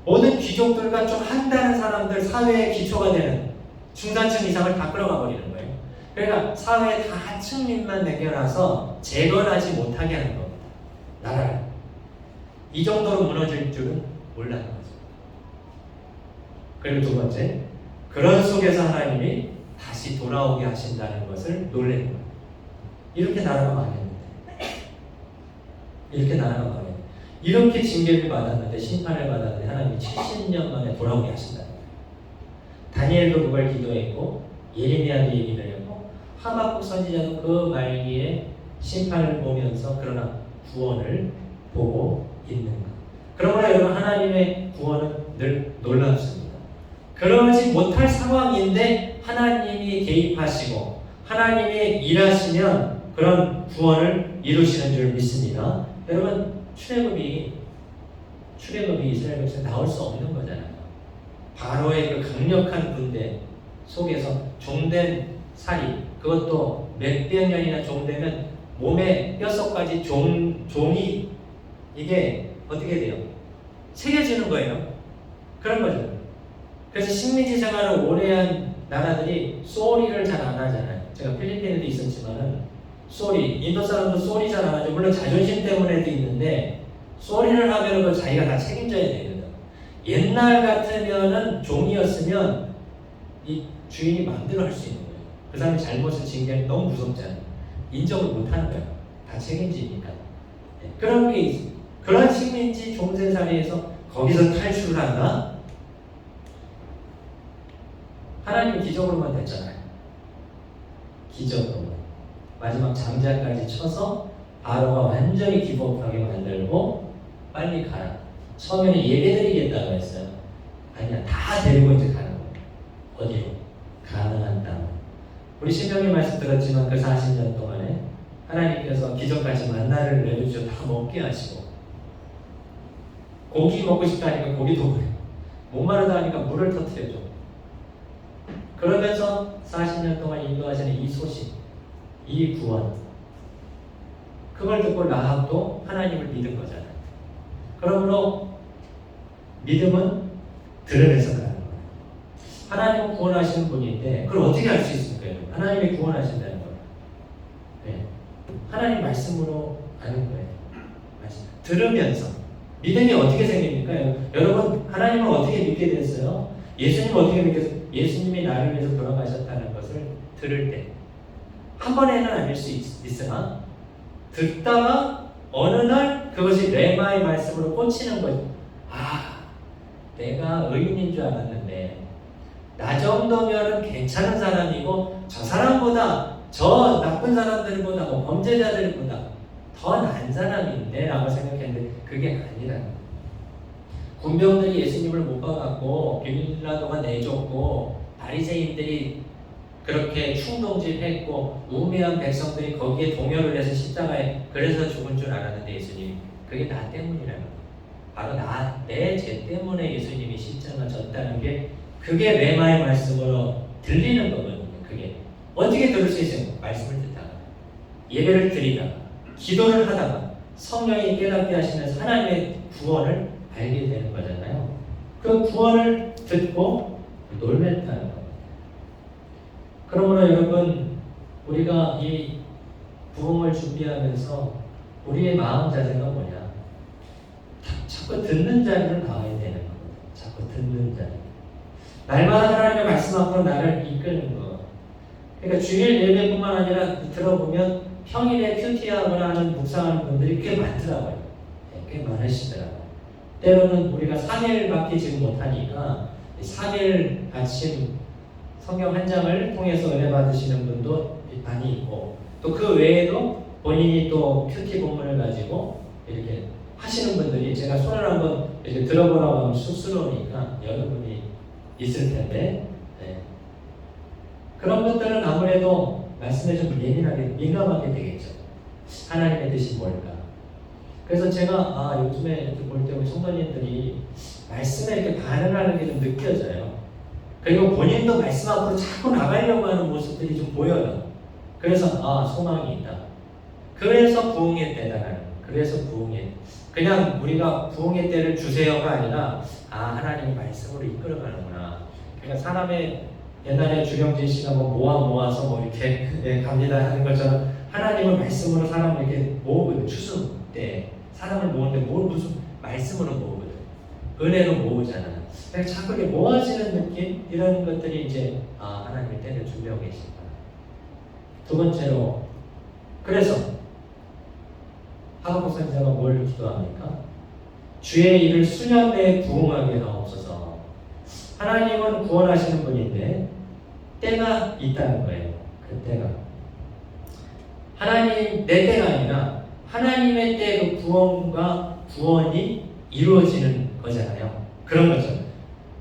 모든 귀족들과 좀 한다는 사람들 사회의 기초가 되는 중산층 이상을 다 끌어가 버리는 거예요. 그러니까 사회의 다 하층민만 남겨놔서 재건하지 못하게 하는 겁니다. 나라를. 이 정도로 무너질 줄은 몰랐는 거죠. 그리고 두 번째, 그런 속에서 하나님이 다시 돌아오게 하신다는 것을 놀래는 거예요. 이렇게 나라가 망했는데, 이렇게 나라가 망했는데, 이렇게 징계를 받았는데, 심판을 받았는데 하나님이 70년 만에 돌아오게 하신다는 거예요. 다니엘도 그걸 기도했고 예레미야도 얘기를 했고 하박국 선지자도 그 말기에 심판을 보면서 그러나 구원을 보고 있는 것. 그러므로 여러분 하나님의 구원은 늘 놀랍습니다. 그러지 못할 상황인데 하나님이 개입하시고 하나님이 일하시면 그런 구원을 이루시는 줄 믿습니다. 여러분 출애굽이 이스라엘 백성 나올 수 없는 거잖아요. 바로의 그 강력한 군대 속에서 종된 살이, 그것도 몇백 년이나 종되면 몸에 뼛속까지 종이 이게 어떻게 돼요? 새겨지는 거예요. 그런 거죠. 그래서 식민지 생활을 오래 한 나라들이 쏘리를 잘 안 하잖아요. 제가 필리핀에도 있었지만은 인도 사람도 쏘리 잘 안 하죠. 물론 자존심 때문에도 있는데 쏘리를 하면은 그걸 자기가 다 책임져야 되거든. 옛날 같으면은 종이었으면 이 주인이 마음대로 할 수 있는 거예요. 그 사람이 잘못을 징계하면 너무 무섭잖아요. 인정을 못 하는 거예요. 다 책임지니까. 네. 그런 게 있어요. 그런 식민지 종세살이에서 거기서 탈출을 한다? 하나님 기적으로만 됐잖아요. 기적으로만. 마지막 장자까지 쳐서 바로가 완전히 기복하게 만들고 빨리 가라. 처음에는 예배드리겠다고 했어요. 아니야, 다 데리고 이제 가는 거예요. 어디로? 가나안 땅. 우리 신명기 말씀 들었지만 그 40년 동안에 하나님께서 기적같이 만나를 내주셔 다 먹게 하시고 고기 먹고 싶다니까 고기도 그래. 목마르다 하니까 물을 터뜨려줘. 그러면서 40년 동안 인도하시는 이 소식, 이 구원, 그걸 듣고 라합도 하나님을 믿은 거잖아요. 그러므로 믿음은 들으면서 가는 거예요. 하나님은 구원하시는 분인데 그걸 어떻게 알 수 있습니까? 하나님이 구원하신다는 거예요. 네. 하나님 말씀으로 아는 거예요. 말씀. 들으면서. 믿음이 어떻게 생깁니까? 여러분 하나님을 어떻게 믿게 됐어요? 예수님을 어떻게 믿겠어요? 예수님이 나를 위해서 돌아가셨다는 것을 들을 때 한 번에는 아닐 수 있으나 듣다가 어느 날 그것이 레마의 말씀으로 꽂히는 거죠. 아, 내가 의인인 줄 알았는데 나 정도면 괜찮은 사람이고 저 사람보다 저 나쁜 사람들보다 범죄자들보다 더 나은 사람인데 라고 생각했는데 그게 아니라는 거예요. 군병들이 예수님을 못 봐갖고 빌라도가 내줬고 바리새인들이 그렇게 충동질했고 우매한 백성들이 거기에 동요를 해서 십자가에 그래서 죽은 줄 알았는데 예수님이 그게 나 때문이라는 거예요. 바로 내 죄 때문에 예수님이 십자가 졌다는 게 그게 레마의 말씀으로 들리는 거거든요. 그게 어떻게 들을 수 있어요? 말씀을 듣다가 예배를 드리다가 기도를 하다가 성령이 깨닫게 하시면서 하나님의 구원을 알게 되는 거잖아요. 그 구원을 듣고 놀랬다는 겁니다. 그러므로 여러분 우리가 이 부흥을 준비하면서 우리의 마음 자세가 뭐냐? 자꾸 듣는 자리로 나와야 되는 겁니다. 자꾸 듣는 자리. 날마다 하나님의 말씀 앞으로 나를 이끄는 거. 그러니까 주일 예배뿐만 아니라 들어보면 평일에 큐티하거나 하는 묵상하는 분들이 꽤 많더라고요. 꽤 많으시더라고요. 때로는 우리가 3일밖에 지금 못하니까 3일 아침 성경 한 장을 통해서 은혜 받으시는 분도 많이 있고 또 그 외에도 본인이 또 큐티 본문을 가지고 이렇게 하시는 분들이 제가 손을 한번 이렇게 들어보라고 하면 쑥스러우니까 여러분이 있을 텐데 네. 그런 분들은 아무래도 말씀에 좀 예민하게 민감하게 되겠죠. 하나님의 뜻이 뭘까? 그래서 제가 요즘에 볼 때 우리 성도님들이 말씀에 이렇게 반응하는 게 좀 느껴져요. 그리고 본인도 말씀 앞으로 자꾸 나가려고 하는 모습들이 좀 보여요. 그래서 소망이 있다. 그래서 부흥의 때다라는 거예요. 그래서 부흥의, 그냥 우리가 부흥의 때를 주세요가 아니라 하나님이 말씀으로 이끌어가는구나. 그러니까 사람의 옛날에 주경진 씨가 모아서 이렇게 갑니다 하는 것처럼 하나님은 말씀으로 사람을 이렇게 모으거든. 추수 때 사람을 모으는데 무슨 말씀으로 모으거든. 은혜로 모으잖아. 그러니까 자꾸 이렇게 모아지는 느낌, 이런 것들이 이제 하나님의 때를 준비하고 계신다. 두 번째로, 그래서 하박국 선지자가 뭘 기도합니까? 주의 일을 수년 내에 부응하게 하옵소서. 하나님은 구원하시는 분인데 때가 있다는 거예요. 그 때가 하나님 내 때가 아니라 하나님의 때 그 구원과 구원이 이루어지는 거잖아요. 그런 거죠.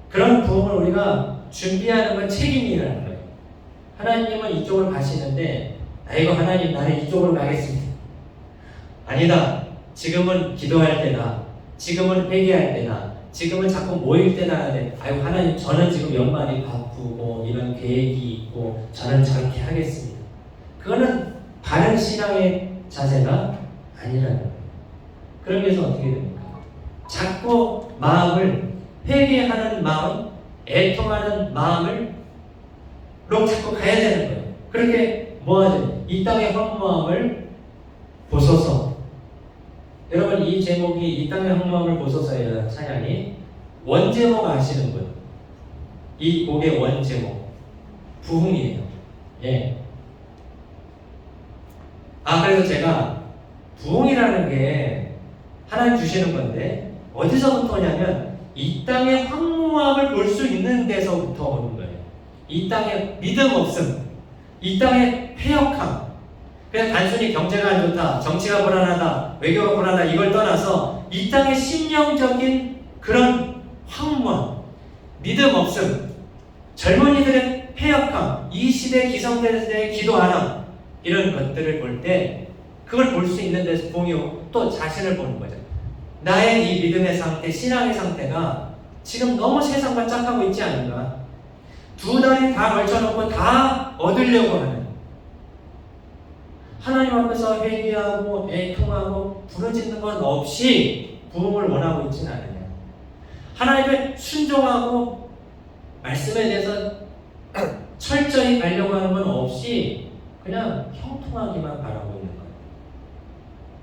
그런 부흥을 우리가 준비하는 건 책임이라는 거예요. 하나님은 이쪽으로 가시는데 아이고 하나님 나는 이쪽으로 가겠습니다. 아니다. 지금은 기도할 때다. 지금은 회개할 때다. 지금은 자꾸 모일 때다 하는데 아이고 하나님 저는 지금 연말이 바쁘고 이런 계획이 있고 저는 저렇게 하겠습니다. 그거는 바른 신앙의 자세가 아니라는 거예요. 그러기 위해서 어떻게 됩니까? 자꾸 마음을 회개하는 마음, 애통하는 마음을 자꾸 가야 되는 거예요. 그렇게 뭐하죠? 이 땅의 황무함을 보소서. 여러분 이 제목이 이 땅의 황무함을 보소서예요. 찬양이 원제목 아시는 분? 이 곡의 원제목 부흥이에요. 예. 그래서 제가 부흥이라는 게 하나님 주시는 건데 어디서부터 오냐면 이 땅의 황무함을 볼 수 있는 데서부터 오는 거예요. 이 땅의 믿음 없음, 이 땅의 패역함. 그냥 단순히 경제가 안 좋다, 정치가 불안하다, 외교가 불안하다 이걸 떠나서 이 땅의 심령적인 그런 황무함, 믿음 없음, 젊은이들의 패역함, 이 시대 기성세대의 기도 안 함, 이런 것들을 볼 때 그걸 볼 수 있는 데서 부흥이고 또 자신을 보는 거죠. 나의 이 믿음의 상태, 신앙의 상태가 지금 너무 세상과 짝하고 있지 않은가? 두 다리 다 걸쳐놓고 다 얻으려고 하는, 하나님 앞에서 회개하고 애통하고 부르짖는 것 없이 부흥을 원하고 있지는 않느냐? 하나님의 순종하고 말씀에 대해서 철저히 가려고 하는 건 없이 그냥 형통하기만 바라고 있는 거예요.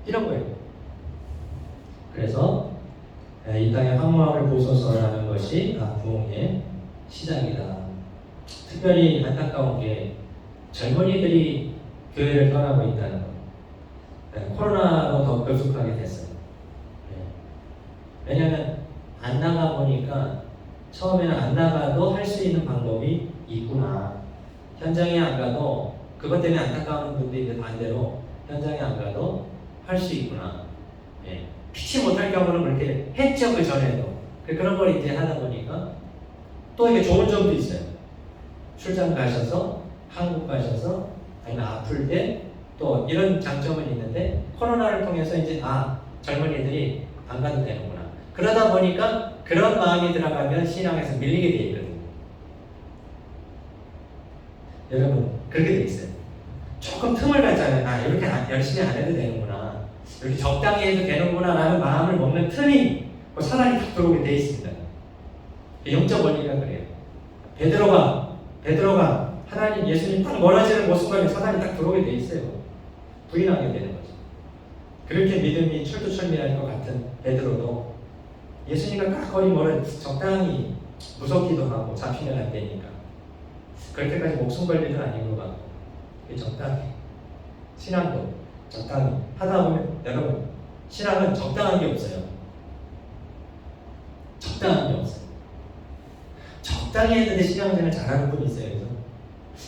이런 거예요. 그래서 이 땅의 황무함을 보소서라는 것이 부흥의 시작이다. 특별히 안타까운 게 젊은이들이 교회를 떠나고 있다는 것. 코로나로 더 급속하게 됐어요. 왜냐하면 안 나가 보니까 처음에는 안 나가도 할 수 있는 방법이 있구나. 현장에 안 가도 그것 때문에 안타까운 분들이 있는데 반대로 현장에 안 가도 할 수 있구나. 피치 못할 경우는 그렇게 했죠, 그 전에도. 그런 걸 이제 하다 보니까 또 이게 좋은 점도 있어요. 출장 가셔서, 한국 가셔서, 아니면 아플 때 또 이런 장점은 있는데 코로나를 통해서 이제 젊은이들이 안 가도 되는구나. 그러다 보니까 그런 마음이 들어가면 신앙에서 밀리게 돼 있거든요. 여러분 그렇게 돼 있어요. 조금 틈을 갖잖아요. 이렇게 열심히 안 해도 되는구나. 이렇게 적당히 해도 되는구나 라는 마음을 먹는 틈이 사단이 딱 들어오게 돼 있습니다. 영적 원리가 그래요. 베드로가 하나님 예수님 딱 멀어지는 모습과 사단이 딱 들어오게 돼 있어요. 부인하게 되는 거죠. 그렇게 믿음이 철두철미할 것 같은 베드로도 예수님과 딱 거리 적당히 무섭기도 하고 잡히면 안 되니까 그렇게까지 목숨 걸 일은 아닌 것 같고 적당히 신앙도 적당히 하다 보면 여러분 신앙은 적당한 게 없어요. 적당한 게 없어요. 적당히 했는데 신앙생활 잘하는 분이 있어요. 그래서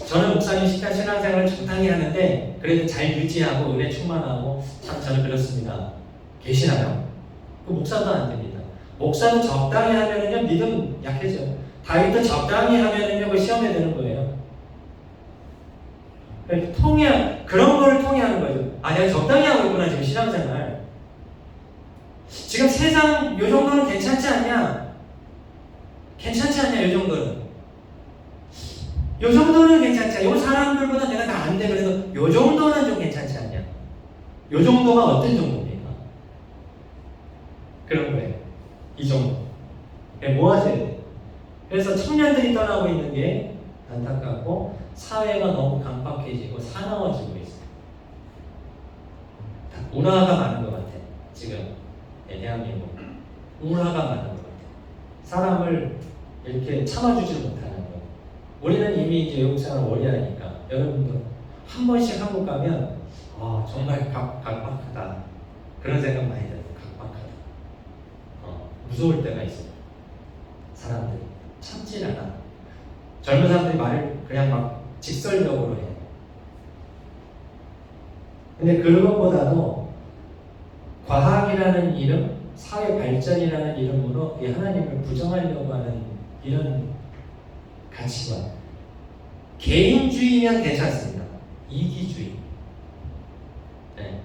저는 목사님 신앙생활을 적당히 하는데 그래도 잘 유지하고 은혜 충만하고 참 저는 그렇습니다. 계시나요? 그 목사도 안 됩니다. 목사는 적당히 하면은요 믿음 약해져요. 다윗도 적당히 하면은요 그 시험에 드는 거예요. 그런 거를 통해하는 거죠. 내가 적당히 하고 있구나 지금 신앙생활. 지금 세상 요 정도는 괜찮지 않냐? 괜찮지 않냐 요 정도는. 요 정도는 괜찮지 않냐? 요 사람들보다 내가 나은데 그래도 요 정도는 좀 괜찮지 않냐? 요 정도가 어떤 정도입니까? 그런 거예요. 이 정도. 모아져야 돼. 그래서 청년들이 떠나고 있는 게 안타깝고 사회가 너무 강박해지고 사나워지고 있어요. 우라가 많은 것 같아. 지금 대한민국 우라가 많은 것 같아. 사람을 이렇게 참아주지 못하는 거. 우리는 이미 이제 외국 생활 오래 하니까 여러분도 한 번씩 한국 가면 정말 각박하다 그런 생각 많이 들어요. 각박하다. 무서울 때가 있어요. 사람들이 참질 않아. 젊은 사람들이 말을 그냥 막 직설적으로 해. 근데 그것보다도 과학이라는 이름, 사회 발전이라는 이름으로 이 하나님을 부정하려고 하는 이런 가치관. 개인주의면 괜찮습니다. 이기주의. 네.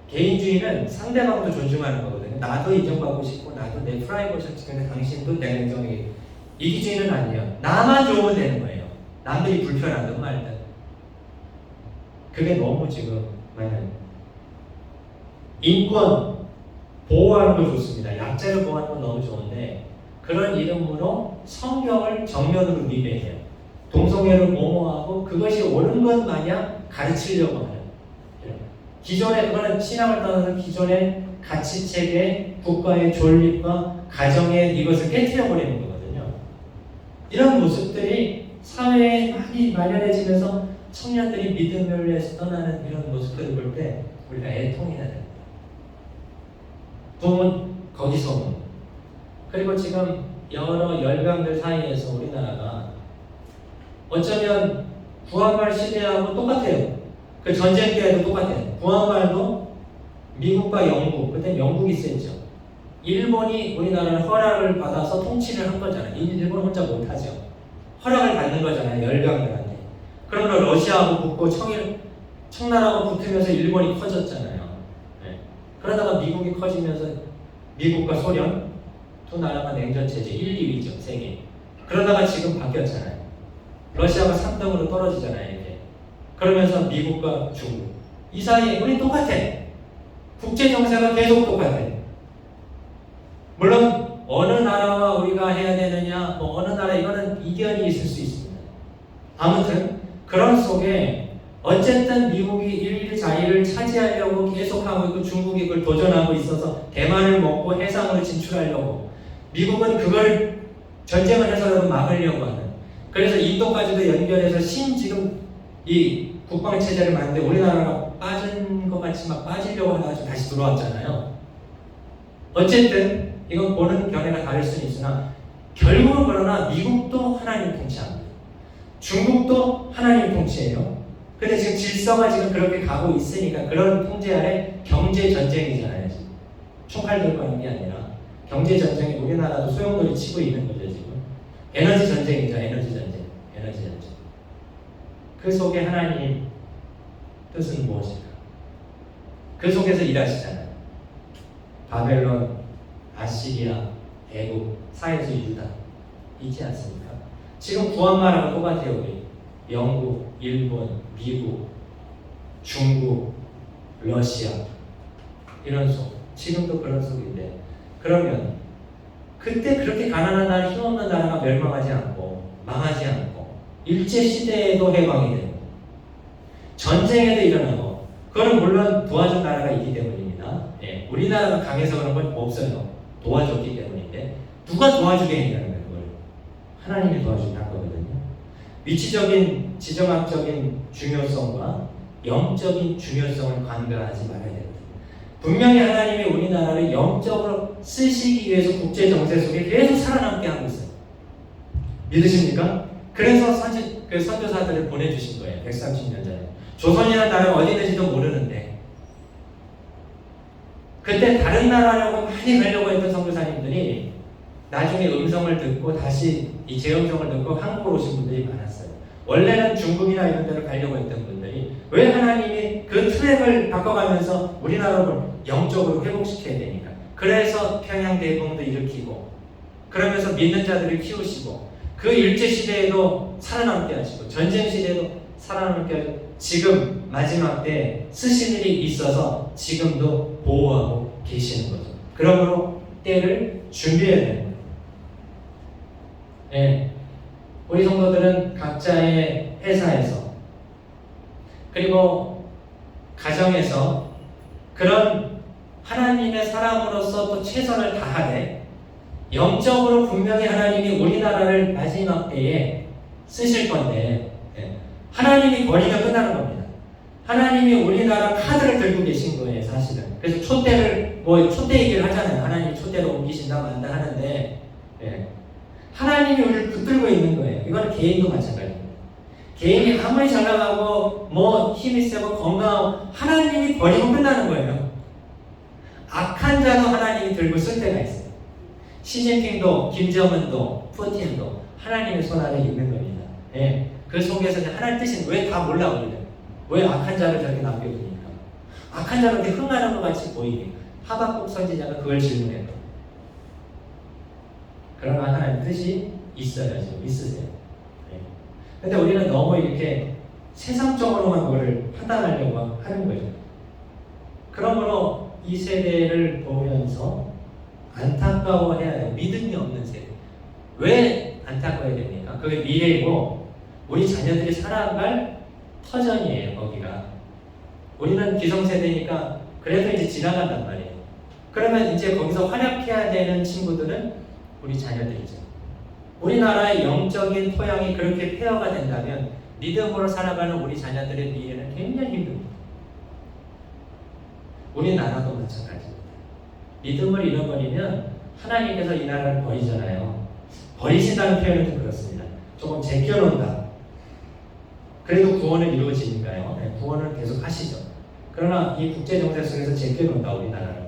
개인주의는 상대방도 존중하는 거거든요. 나도 인정받고 싶고, 나도 내 프라이버시 지키는 당신도 내 인정이. 이기주의는 아니에요. 나만 좋으면 되는 거예요. 남들이 불편하든 말든. 그게 너무 지금 인권 보호하는 거 좋습니다. 약자를 보호하는 건 너무 좋은데 그런 이름으로 성경을 정면으로 위배해요. 동성애를 옹호하고 그것이 옳은 것 마냥 가르치려고 하는. 기존의 그거는 신앙을 떠나서 기존의 가치 체계, 국가의 존립과 가정의 이것을 깨트려 버리는 거거든요. 이런 모습들이 사회에 많이 만연해지면서 청년들이 믿음을 위해서 떠나는 이런 모습들을 볼 때 우리가 애통해야 됩니다. 부흥은 거기서 오는. 그리고 지금 여러 열강들 사이에서 우리나라가 어쩌면 구한말 시대하고 똑같아요. 그 전쟁 때에도 똑같아요. 구한말도 미국과 영국, 그때 영국이 있었죠. 일본이 우리나라를 허락을 받아서 통치를 한 거잖아요. 일본 혼자 못하죠. 허락을 받는 거잖아요. 열강들한테. 그러면 러시아하고 붙고 청나라하고 붙으면서 일본이 커졌잖아요. 네. 그러다가 미국이 커지면서 미국과 소련 두 나라가 냉전체제 1, 2위죠. 세계. 그러다가 지금 바뀌었잖아요. 러시아가 3등으로 떨어지잖아요. 이제. 그러면서 미국과 중국. 이 사이에 우리 똑같아. 국제 정세가 계속 똑같아. 물론 어느 나라와 우리가 해야 되느냐, 어느 나라 이거는 이견이 있을 수 있습니다. 아무튼 그런 속에 어쨌든 미국이 일일 자리를 차지하려고 계속하고 있고 중국이 그걸 도전하고 있어서 대만을 먹고 해상으로 진출하려고 미국은 그걸 전쟁을 해서라도 막으려고 하는. 그래서 인도까지도 연결해서 지금 이 국방 체제를 만드는데 우리나라가 빠진 것 같이 막 빠지려고 하다가 지금 다시 들어왔잖아요. 어쨌든 이건 보는 견해가 다를 수는 있으나 결국은 그러나 미국도 하나님 통치합니다. 중국도 하나님 통치예요. 근데 지금 질서가 지금 그렇게 가고 있으니까 그런 통제 아래 경제 전쟁이잖아요. 지금. 총칼 들고 하는 게 아니라 경제 전쟁에 우리나라도 소용돌이 치고 있는 거죠. 지금 에너지 전쟁이죠. 에너지 전쟁. 그 속에 하나님 뜻은 무엇일까? 그 속에서 일하시잖아요. 바벨론, 아시리아, 애국, 사해수 유다 있지 않습니까? 지금 구한말하고 똑같아요. 우리 영국, 일본, 미국, 중국, 러시아 이런 속 지금도 그런 속인데 그러면 그때 그렇게 가난한 나라, 힘없는 나라가 멸망하지 않고 망하지 않고 일제시대에도 해방이 되고 전쟁에도 일어나고 그거는 물론 도와준 나라가 있기 때문입니다. 예, 우리나라가 강해서 그런 건 없어요. 도와줬기 때문인데 누가 도와주게 했냐는 거예요. 그걸 하나님이 도와준다는 거거든요. 위치적인 지정학적인 중요성과 영적인 중요성을 간과하지 말아야 됩니다. 분명히 하나님이 우리나라를 영적으로 쓰시기 위해서 국제 정세 속에 계속 살아남게 하고 있어요. 믿으십니까? 그래서 선교사들을 보내주신 거예요. 130년 전에. 조선이라는 나라가 어디 있는지도 모르는데 그때 다른 나라라고 많이 가려고 했던 선교사님들이 나중에 음성을 듣고 다시 이 재음성을 듣고 한국으로 오신 분들이 많았어요. 원래는 중국이나 이런 데로 가려고 했던 분들이 왜 하나님이 그 트랙을 바꿔가면서 우리나라를 영적으로 회복시켜야 되니까. 그래서 평양대공도 일으키고 그러면서 믿는 자들을 키우시고 그 일제시대에도 살아남게 하시고 전쟁 시대도 살아남게 하시고 지금 마지막 때 쓰신 일이 있어서 지금도 보호하고 계시는 거죠. 그러므로 때를 준비해야 되는 거예요. 네. 우리 성도들은 각자의 회사에서 그리고 가정에서 그런 하나님의 사람으로서 또 최선을 다하되 영적으로 분명히 하나님이 우리나라를 마지막 때에 쓰실 건데 하나님이 버리면 끝나는 겁니다. 하나님이 우리나라 카드를 들고 계신 거예요, 사실은. 그래서 촛대를 촛대 얘기를 하잖아요. 하나님이 촛대로 옮기신다 만다 하는데 하나님이 우리를 붙들고 있는 거예요. 이거는 개인도 마찬가지입니다. 개인이 아무리 잘 나가고 뭐 힘이 세고 건강하고 하나님이 버리면 끝나는 거예요. 악한 자도 하나님이 들고 쓸 때가 있어요. 시진핑도 김정은도 푸틴도 하나님의 손 아래 있는 겁니다. 그 속에서 하나님 뜻이 왜 다 몰라 우리는? 왜 악한 자를 저렇게 남겨두니까? 악한 자는 이렇게 흥하는 것 같이 보이니까 하박국 선지자가 그걸 질문했거든요. 그러나 하나님 뜻이 있어요. 지금 있으세요. 근데 우리는 너무 이렇게 세상적으로만 그거를 판단하려고 하는 거죠. 그러므로 이 세대를 보면서 안타까워해야 돼요. 믿음이 없는 세대. 왜 안타까워야 됩니까? 그게 미래이고 우리 자녀들이 살아갈 터전이에요. 거기가. 우리는 기성세대니까 그래도 이제 지나간단 말이에요. 그러면 이제 거기서 활약해야 되는 친구들은 우리 자녀들이죠. 우리나라의 영적인 토양이 그렇게 폐허가 된다면 믿음으로 살아가는 우리 자녀들의 미래는 굉장히 힘듭니다. 우리나라도 마찬가지입니다. 믿음을 잃어버리면 하나님께서 이 나라를 버리잖아요. 버리신다는 표현은 좀 그렇습니다. 조금 제껴놓는다. 그래도 구원은 이루어지니까요. 구원을 계속 하시죠. 그러나 이 국제정세 속에서 제껴놓는다, 우리나라를.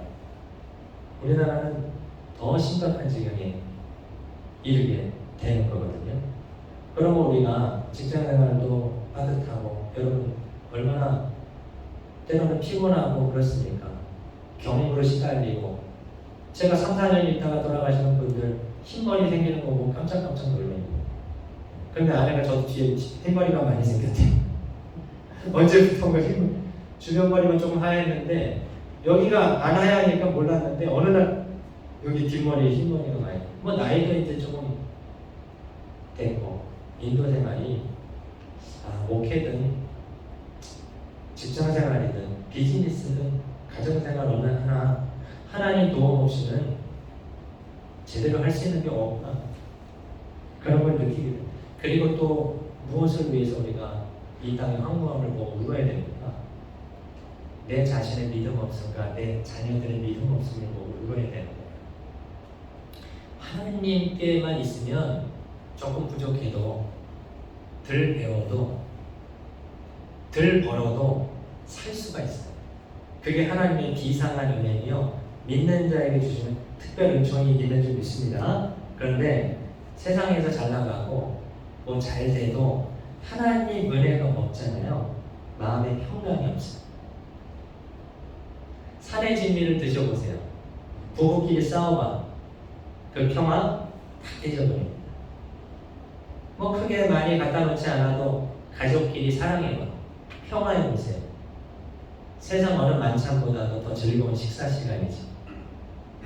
우리나라는 더 심각한 지경에 이르게 되는 거거든요. 그러면 우리가 직장생활도 빠듯하고 여러분 얼마나 때로는 피곤하고 그렇습니까? 경무로 시달리고 제가 3, 4년 있다가 돌아가시는 분들 흰머리 생기는 거 보고 깜짝깜짝 놀라요. 그런데 아내가 저 뒤에 흰머리가 많이 생겼대요. 언제부턴가 주변 머리만 조금 하얗는데 여기가 안 하얘니까 몰랐는데 어느 날 여기 뒷머리에 흰머리가 많이. 뭐 나이도 이제 조금 됐고 인도 생활이 목회든 직장생활이든 비즈니스든 가정생활 어느 하나 하나님 도움 없이는 제대로 할 수 있는 게 없구나 그런 걸 느끼게 됩니다. 그리고 또 무엇을 위해서 우리가 이 땅의 황무함을 보고 울어야 됩니까? 내 자신의 믿음 없음과 내 자녀들의 믿음 없음을 보고 울어야 되는 거예요. 하나님께만 있으면 조금 부족해도 덜 배워도 덜 벌어도 살 수가 있어요. 그게 하나님의 비상한 은혜이요 믿는 자에게 주시는 특별 은총이 있는 줄 믿습니다. 그런데 세상에서 잘 나가고 뭐 잘 돼도 하나님 은혜가 없잖아요. 마음에 평강이 없어요. 산의 진미를 드셔보세요. 부부끼리 싸워봐. 그 평화 다 깨져버립니다. 뭐 크게 많이 갖다 놓지 않아도 가족끼리 사랑해봐. 평화해 보세요. 세상 어느 만찬보다도 더 즐거운 식사 시간이지.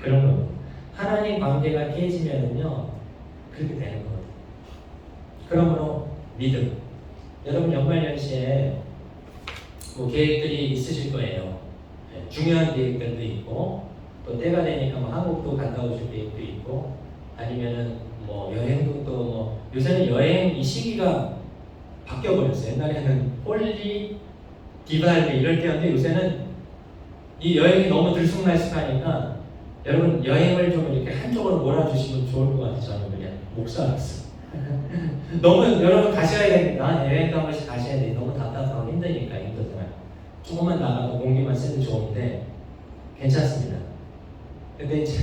그런 겁니다. 하나님 관계가 깨지면은요 그렇게 되는 거거든요. 그러므로 믿음. 여러분 연말연시에 뭐 계획들이 있으실 거예요. 중요한 계획들도 있고 또 때가 되니까 뭐 한국도 갔다 오실 계획도 있고 아니면은 뭐 여행도 또 뭐 요새는 여행 이 시기가 바뀌어 버렸어요. 옛날에는 홀리 디발리 이럴 때였는데 요새는 이 여행이 너무 들쑥날쑥하니까 여러분 여행을 좀 이렇게 한쪽으로 몰아주시면 좋을 것 같아요. 저는 그냥 목사로서 너무 여러분 가셔야 됩니다. 여행도 한 번씩 가셔야 돼요. 너무 답답하고 힘드니까 힘들잖아요. 조금만 나가도 공기만 쐬도 좋은데 괜찮습니다. 근데 이제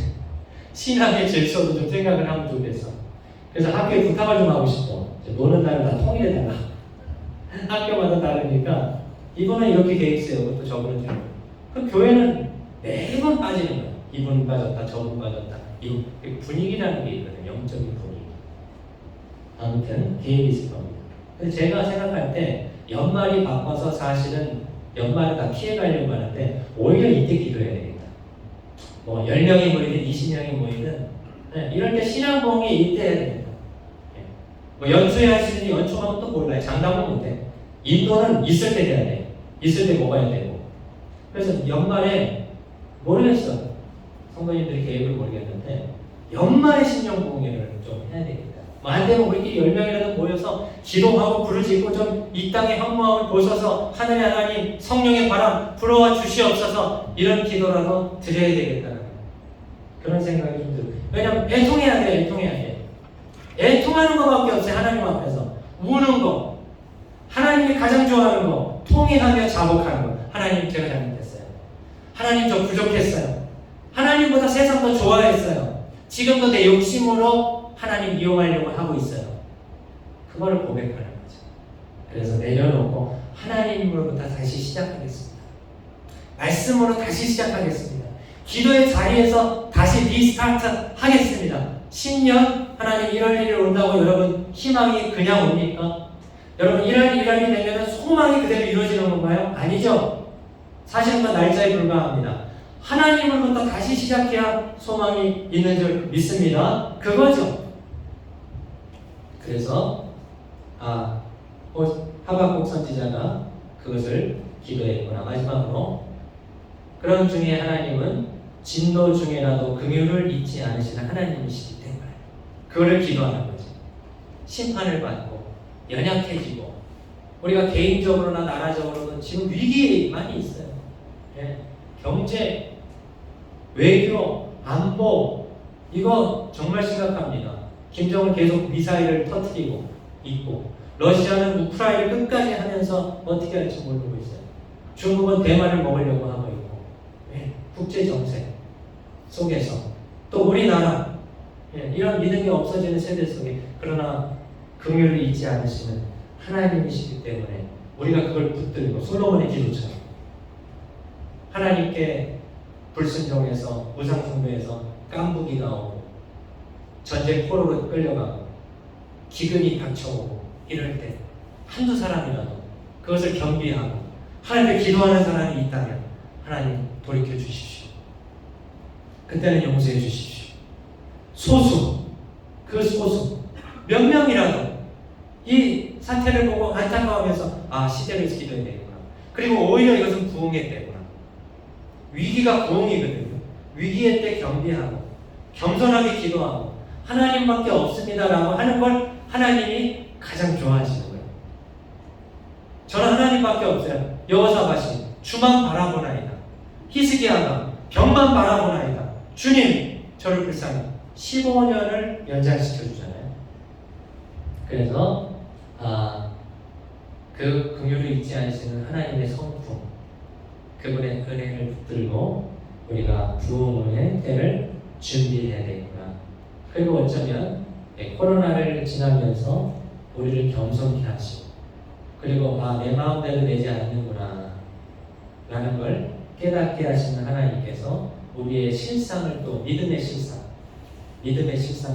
신앙의 질서도 좀 생각을 하면 좋겠어. 그래서 학교에 부탁을 좀 하고 싶어. 노는 날을 다 통일해달라. 학교마다 다르니까 이번에 이렇게 계획 세우고 또 저번에 좀. 그럼 교회는 매번 빠지는 거야. 이분 빠졌다, 저분 빠졌다. 이 분위기라는 게 있거든요. 영적인 분위기. 아무튼 계획이 있을 겁니다. 근데 제가 생각할 때 연말이 바빠서 사실은 연말을 다 피해가려고 하는데 오히려 이때 기도해야 되겠다. 뭐 10명이 모이든 20명이 모이든 이럴 때 신앙봉이 이때 해야 되겠다. 뭐 연초에 할 수 있는 연초하면 또 몰라요. 장담은 못해. 인도는 있을 때 돼야 돼. 있을 때 먹어야 되고. 그래서 연말에 모르겠어. 성도님들이 계획을 모르겠는데 연말에 신령봉회를 좀 해야 되겠다. 뭐 안 되면 우리끼리 10명이라도 모여서 기도하고 부르짖고 좀 이 땅의 혁명을 보셔서 하늘의 하나님 성령의 바람 불어와 주시옵소서 이런 기도라도 드려야 되겠다는 그런 생각이 좀 들어요. 왜냐면 애통해야 돼. 애통해야 돼. 애통하는 것밖에 없어요. 하나님 앞에서 우는 거 하나님이 가장 좋아하는 거 통회하며 자복하는 거. 하나님 제가 잘못했어요. 하나님 저 부족했어요. 하나님보다 세상 더 좋아했어요. 지금도 내 욕심으로 하나님 이용하려고 하고 있어요. 그거를 고백하는 거죠. 그래서 내려놓고 하나님으로부터 다시 시작하겠습니다. 말씀으로 다시 시작하겠습니다. 기도의 자리에서 다시 리스타트 하겠습니다. 10년 하나님 이럴 일이 온다고 여러분 희망이 그냥 옵니까? 여러분 이런 일이 되면 소망이 그대로 이루어지는 건가요? 아니죠. 사실은 그 날짜에 불과합니다. 하나님으로부터 다시 시작해야 소망이 있는 줄 믿습니다. 그거죠. 그래서 하박국 선지자가 그것을 기도했구나. 마지막으로 그런 중에 하나님은 진노 중에라도 긍휼을 잊지 않으시는 하나님이시기 때문에 그거를 기도하는 거죠. 심판을 받고 연약해지고 우리가 개인적으로나 나라적으로는 지금 위기에 많이 있어요. 경제, 외교, 안보 이거 정말 심각합니다. 김정은 계속 미사일을 터뜨리고 있고 러시아는 우크라이나를 끝까지 하면서 어떻게 할지 모르고 있어요. 중국은 대만을 먹으려고 하고 있고 국제 정세 속에서 또 우리나라 이런 믿음이 없어지는 세대 속에 그러나 긍휼을 잊지 않으시는 하나님이시기 때문에 우리가 그걸 붙들고 솔로몬의 기도처럼 하나님께 불순종해서 우상숭배해서 깐부기가 오고 전쟁 포로로 끌려가고 기근이 닥쳐오고 이럴 때 한두 사람이라도 그것을 겸비하고 하나님께 기도하는 사람이 있다면 하나님 돌이켜 주십시오. 그때는 용서해 주십시오. 소수 몇 명이라도 이 사태를 보고 안타까워하면서 시대를 기도해야 되겠구나. 그리고 오히려 이것은 부흥의 때구나. 위기가 부흥이거든요. 위기의 때 겸비하고 겸손하게 기도하고 하나님밖에 없습니다라고 하는 걸 하나님이 가장 좋아하시는 거예요. 저는 하나님밖에 없어요. 여호사밧이 주만 바라보나이다. 히스기야가 병만 바라보나이다. 주님 저를 불쌍히 15년을 연장시켜 주잖아요. 그래서 그 긍휼을 잊지 않으시는 하나님의 성품 그분의 은혜를 붙들고 우리가 부흥의 때를 준비해야 되구나. 그리고 어쩌면 코로나를 지나면서 우리를 겸손케 하시고 그리고 내 마음대로 되지 않는구나 라는 걸 깨닫게 하시는 하나님께서 우리의 실상을 또 믿음의 실상을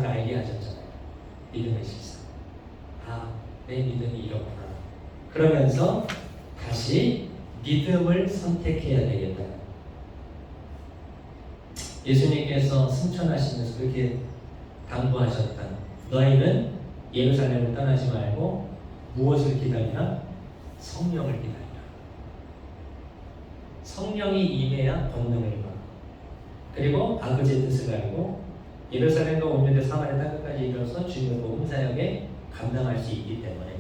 알게 하셨잖아요. 믿음의 실상. 내 믿음이 이렇구나. 그러면서 다시 믿음을 선택해야 되겠다. 예수님께서 승천하시면서 그렇게 당부하셨다. 너희는 예루살렘을 떠나지 말고 무엇을 기다리라? 성령을 기다리라. 성령이 임해야 권능을 받고 그리고 아버지의 뜻을 알고 예루살렘과 온유대 사마리아 땅끝까지 이르러서 주님의 복음 사역에 감당할 수 있기 때문에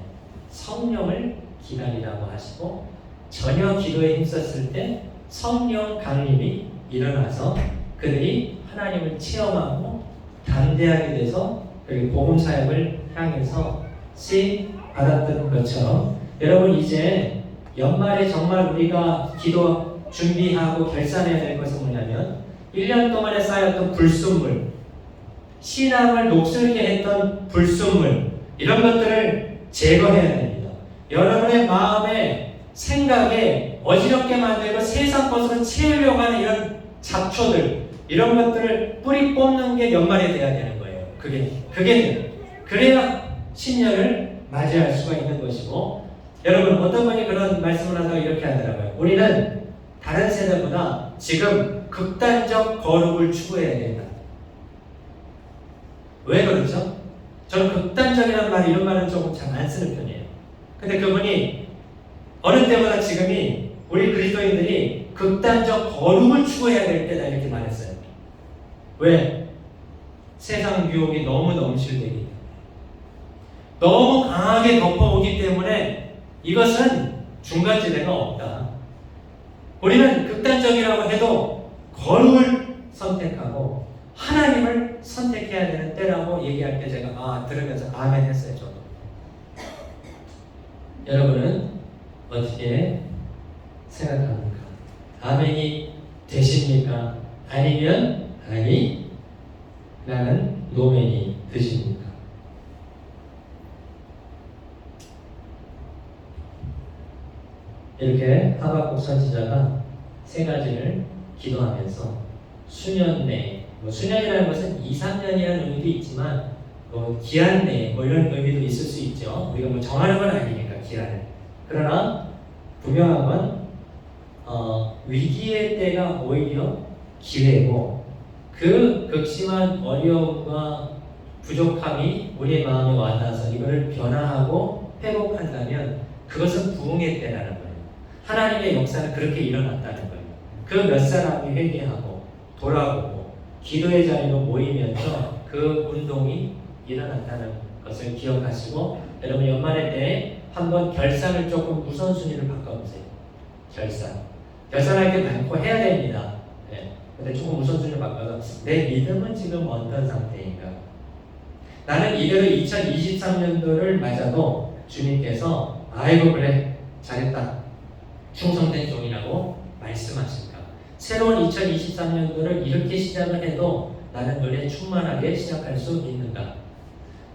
성령을 기다리라고 하시고 전혀 기도에 힘썼을 때 성령 강림이 일어나서 그들이 하나님을 체험하고 담대하게 돼서 그리고 복음 사역을 향해서 쓰임 받았던 것처럼 여러분 이제 연말에 정말 우리가 기도 준비하고 결산해야 될 것은 뭐냐면 1년 동안에 쌓였던 불순물 신앙을 녹슬게 했던 불순물 이런 것들을 제거해야 됩니다. 여러분의 마음에 생각에 어지럽게 만들고 세상 것으로 채우려고 하는 이런 잡초들 이런 것들을 뿌리 뽑는 게 연말에 돼야 되는 거예요. 그게 돼요. 그래야 신년을 맞이할 수가 있는 것이고, 여러분 어떤 분이 그런 말씀을 하다가 이렇게 하더라고요. 우리는 다른 세대보다 지금 극단적 거룩을 추구해야 된다. 왜 그렇죠? 저는 극단적이라는 말, 이런 말은 조금 잘 안 쓰는 편이에요. 근데 그분이 어느 때보다 지금이 우리 그리스도인들이 극단적 거룩을 추구해야 될 때다, 이렇게 말했어요. 왜? 세상 유혹이 너무 넘칠 때이기 때문에, 너무 강하게 덮어오기 때문에 이것은 중간지대가 없다. 우리는 극단적이라고 해도 거룩을 선택하고 하나님을 선택해야 되는 때라고 얘기할 때 제가 들으면서 아멘 했어요. 저도. 여러분은 어떻게 생각합니까? 아멘이 되십니까? 아니면 아니 라는 노멘이 드십니까? 이렇게 하박국 선지자가 세 가지를 기도하면서 수년 내에, 수년이라는 것은 2, 3년이라는 의미도 있지만 기한 내에 이런 의미도 있을 수 있죠. 우리가 정하는 건 아니니까 기한을. 그러나 분명한 건 위기의 때가 오히려 기회고, 그 극심한 어려움과 부족함이 우리의 마음에 와닿아서 이거를 변화하고 회복한다면 그것은 부흥의 때라는 거예요. 하나님의 역사는 그렇게 일어났다는 거예요. 그 몇 사람이 회개하고 돌아보고 기도의 자리로 모이면서 그 운동이 일어났다는 것을 기억하시고, 여러분 연말의 때에 한번 결산을 조금 우선순위를 바꿔보세요. 결산할 게 많고 해야 됩니다. 근데 조금 우선순위를 바꿔서 내 믿음은 지금 어떤 상태인가? 나는 이대로 2023년도를 맞아도 주님께서 아이고 그래 잘했다, 충성된 종이라고 말씀하신가? 새로운 2023년도를 이렇게 시작을 해도 나는 은혜 충만하게 시작할 수 있는가?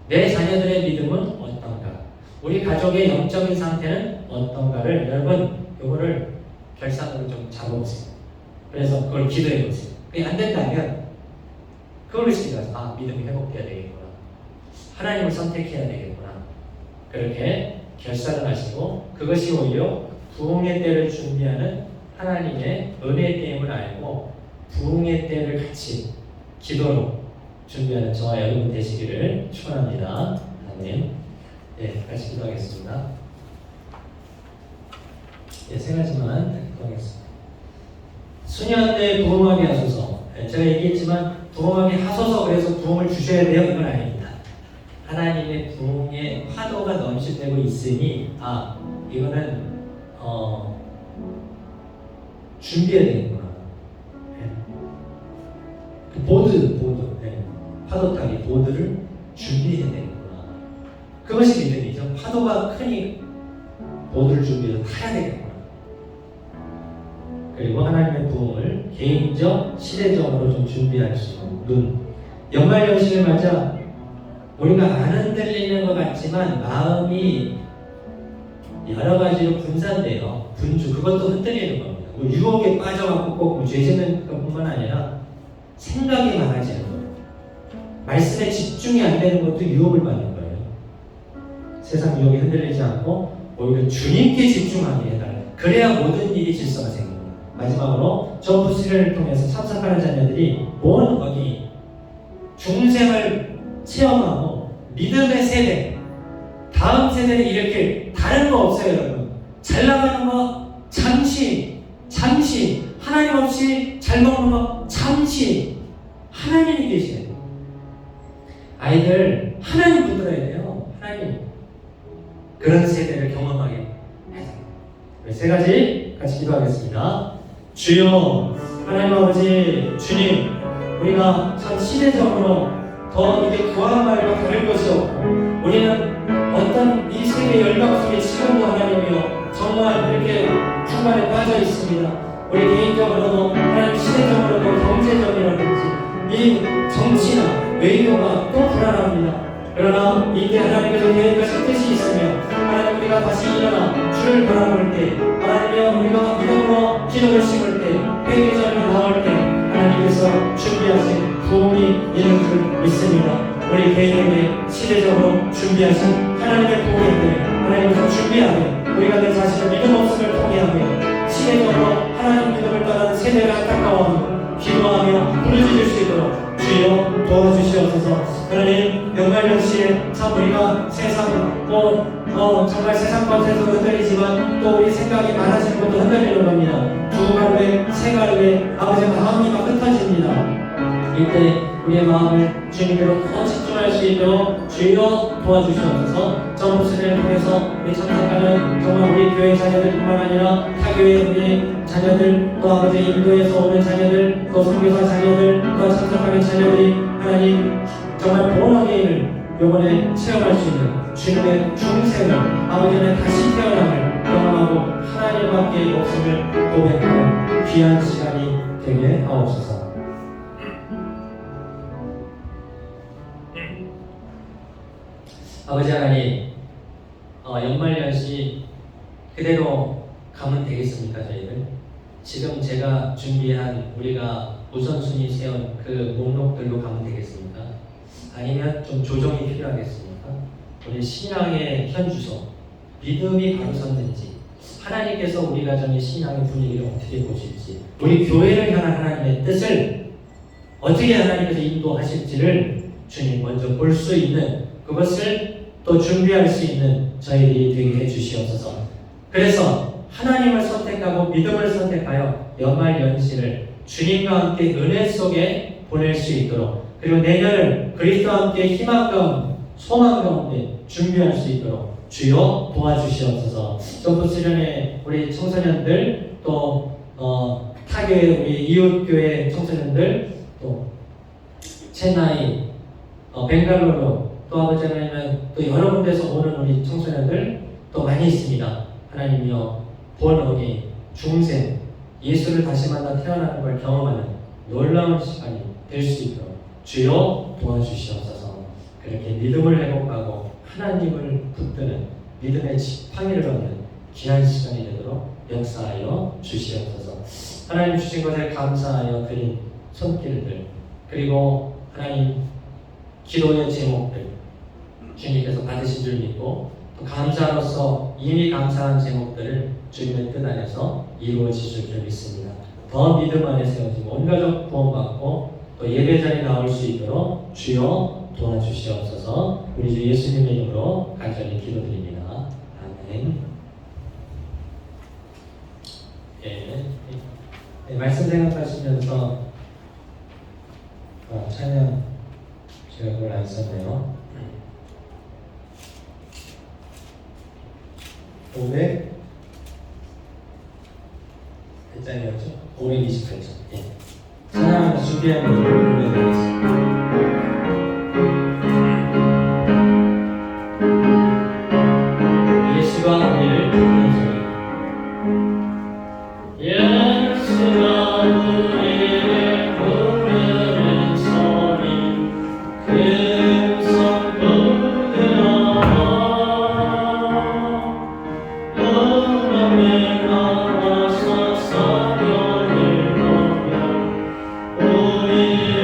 내 자녀들의 믿음은 어떤가? 우리 가족의 영적인 상태는 어떤가를 여러분 요거를 결산으로 좀 잡아보세요. 그래서 그걸 기도해 보세요. 그게 안 된다면 그걸 시켜서 믿음이 회복돼야 되겠구나, 하나님을 선택해야 되겠구나, 그렇게 결산을 하시고, 그것이 오히려 부흥의 때를 준비하는 하나님의 은혜의 때임을 알고 부흥의 때를 같이 기도로 준비하는 저와 여러분 되시기를 축원합니다. 아멘. 같이 기도하겠습니다. 세 가지만 기도하겠습니다. 수년내 부흥하게 하소서. 제가 얘기했지만 부흥하게 하소서 그래서 부흥을 주셔야 돼요, 이건 아닙니다. 하나님의 부흥의 파도가 넘실대고 있으니 이거는 준비해야 되겠구나. 보드, 파도 타기 보드를 준비해야 되겠구나. 그것이 믿음이죠. 파도가 크니 보드를 준비해서 타야 되겠구나. 그리고 하나님의 부흥을 개인적, 시대적으로 좀 준비할 수 있는 연말연시를 맞아 우리가 안 흔들리는 것 같지만 마음이 여러 가지로 분산돼요. 분주, 그것도 흔들리는 겁니다. 유혹에 빠져갖고 꼭 죄 짓는 것뿐만 아니라 생각이 많아지는 거예요. 말씀에 집중이 안 되는 것도 유혹을 받는 거예요. 세상 유혹에 흔들리지 않고 오히려 주님께 집중하게 해달라. 그래야 모든 일이 질서가 생깁니다. 마지막으로 점프 수련을 통해서 참석하는 자녀들이 어디 중생을 체험하고 믿음의 세대, 다음 세대를 일으킬 다른 거 없어요, 여러분. 잘 나가는 거 잠시 하나님 없이 잘 먹는 거 잠시 하나님이 계시네. 아이들 하나님 붙들어야 돼요. 하나님. 그런 세대를 경험하게 해서 세 가지 같이 기도하겠습니다. 주여 하나님 아버지 주님, 우리가 참 시대적으로 더 이게 구하는 말과 다를 것이 없고 우리는 어떤 이 세계 열방 속에 지금도 하나님이여 정말 이렇게 중간에 빠져 있습니다. 우리 개인적으로도 하나님 시대적으로도 경제적이라든지 이 정치나 외교가 또 불안합니다. 그러나 이때 하나님께서 계획하신 뜻이 있으며 하나님 우리가 다시 일어나 주를 바라볼 때 하나님이여 우리가 믿음으로 기도를 심을 때 회개전이 나올 때 하나님께서 준비하신 부흥이 있는 줄 믿습니다. 우리 개인에게 시대적으로 준비하신 하나님의 복인들 하나님께서 준비하게 우리가 내 자신을 믿음 없음을 통해하며 시대적으로 하나님 믿음을 떠나는 세대가 안타까워하며 기도하며 부르짖을 수 있도록 주여 도와주시옵소서. 하나님 연말연시에 참 우리가 세상 정말 세상 것에서 흔들리지만 또 우리 생각이 많아지는 것도 흔들리는 겁니다. 두 갈래 세 갈래 아버지 마음이 막 흩어집니다. 이때 우리의 마음을 주님께로 더 집중할 수 있도록 주여 도와주시옵소서. 점프스를 통해서 우리 참석하는 정말 우리 교회 자녀들뿐만 아니라 타교회 우리 자녀들 또 아버지 인도에서 오는 자녀들 또 선교사 자녀들 또 참석하는 자녀들이 하나님 정말 본어게인을 요번에 체험할 수 있는 주님의 중생을 아버지는 다시 태어남을 경험하고 하나님밖에 목숨을 고백하는 귀한 시간이 되게 하옵소서. 아버지 하나님, 연말연시 그대로 가면 되겠습니까 저희들? 지금 제가 준비한 우리가 우선순위 세운 그 목록들로 가면 되겠습니까? 아니면 좀 조정이 필요하겠습니까? 우리 신앙의 현주소, 믿음이 바로 섰는지, 하나님께서 우리 가정의 신앙의 분위기를 어떻게 보실지, 우리 교회를 향한 하나님의 뜻을 어떻게 하나님께서 인도하실지를 주님 먼저 볼 수 있는 그것을 또 준비할 수 있는 저희들이 되게 해주시옵소서. 그래서 하나님을 선택하고 믿음을 선택하여 연말연시를 주님과 함께 은혜 속에 보낼 수 있도록, 그리고 내년을 그리스도와 함께 희망 가운데 소망 가운데 준비할 수 있도록 주여 도와주시옵소서. 점프 수련회 우리 청소년들 또 타교회 우리 이웃교회 청소년들 또 체나이 벵갈루루 또 아버지 하나님은 또 여러 군데서 오는 우리 청소년들 또 많이 있습니다. 하나님이여 본어게인 중생 예수를 다시 만나 태어나는 걸 경험하는 놀라운 시간이 될 수 있도록 주여 도와주시옵소서. 그렇게 믿음을 회복하고 하나님을 붙드는 믿음의 지팡이를 얻는 귀한 시간이 되도록 역사하여 주시옵소서. 하나님 주신 것에 감사하여 드린 손길들 그리고 하나님 기도의 제목들 주님께서 받으신 줄 믿고 또 감사로서 이미 감사한 제목들을 주님의 뜻 안에서 이루어지실 줄 믿습니다. 더 믿음 안에 세워지고 온 가족 구원받고 또 예배자리에 나올 수 있도록 주여 도와주시옵소서. 우리 주 예수님의 이름으로 간절히 기도드립니다. 아멘. 네, 말씀 생각하시면서 찬양 제가 그걸 안 썼네요. 500 몇 장이었죠? 528장. 예. 찬양을 준비하면 불러드리겠습니다. 예수가 우리를 부르는 소리. 예수가 우리를 부르는 소리. 큰 성도들아 나와서 사면을 보며 우리를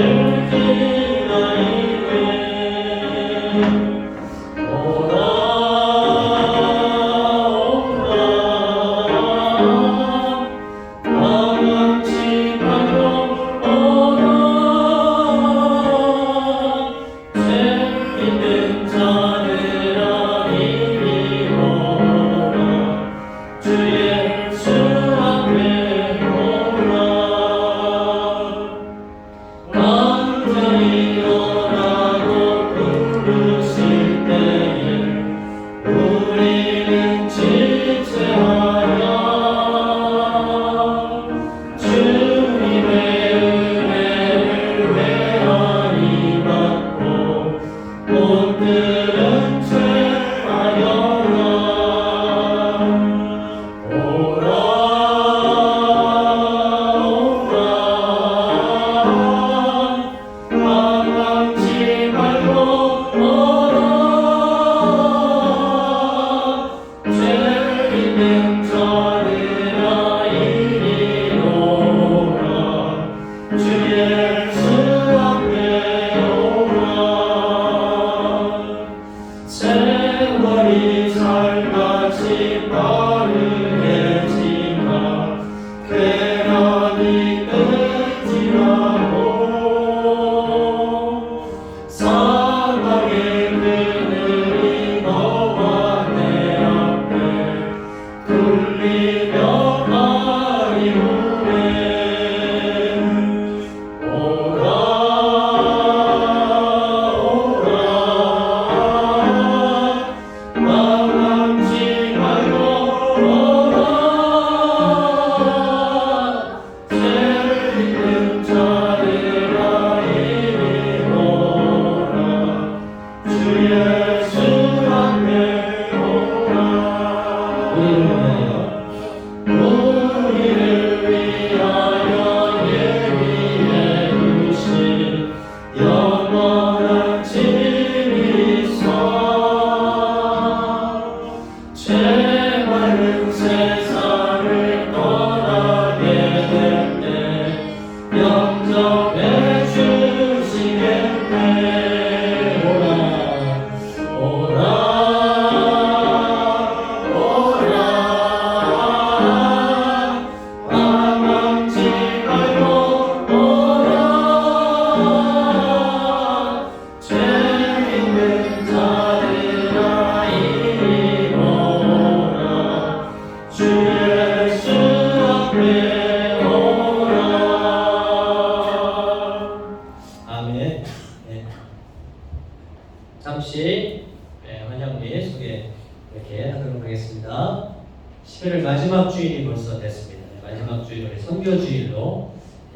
주일을 선교주일로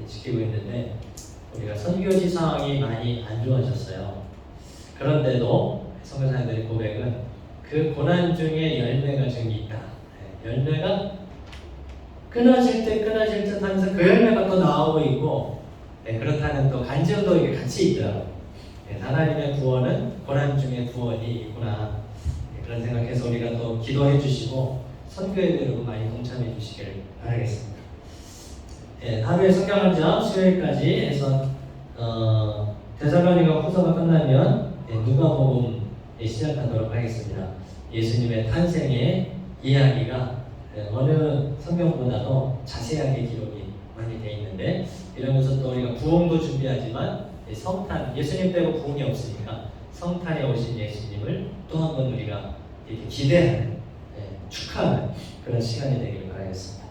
지키고 있는데 우리가 선교지 상황이 많이 안 좋아졌어요. 그런데도 선교사님들의 고백은 그 고난 중에 열매가 좀 있다. 열매가 끊어질 듯 하면서 그 열매가 또 나오고 있고 그렇다는 또 간증도 이게 같이 있더라고요. 하나님의 구원은 고난 중에 구원이 있구나. 그런 생각해서 우리가 또 기도해 주시고 선교에도 많이 동참해 주시기를 바라겠습니다. 하루에 성경 한 장 수요일까지 해서 데살로니가 후서가 끝나면 누가복음 시작하도록 하겠습니다. 예수님의 탄생의 이야기가 어느 성경보다도 자세하게 기록이 많이 되어 있는데 이러면서 또 우리가 부흥도 준비하지만 성탄, 예수님 빼고 부흥이 없으니까 성탄에 오신 예수님을 또 한 번 우리가 이렇게 기대하는, 축하하는 그런 시간이 되기를 바라겠습니다.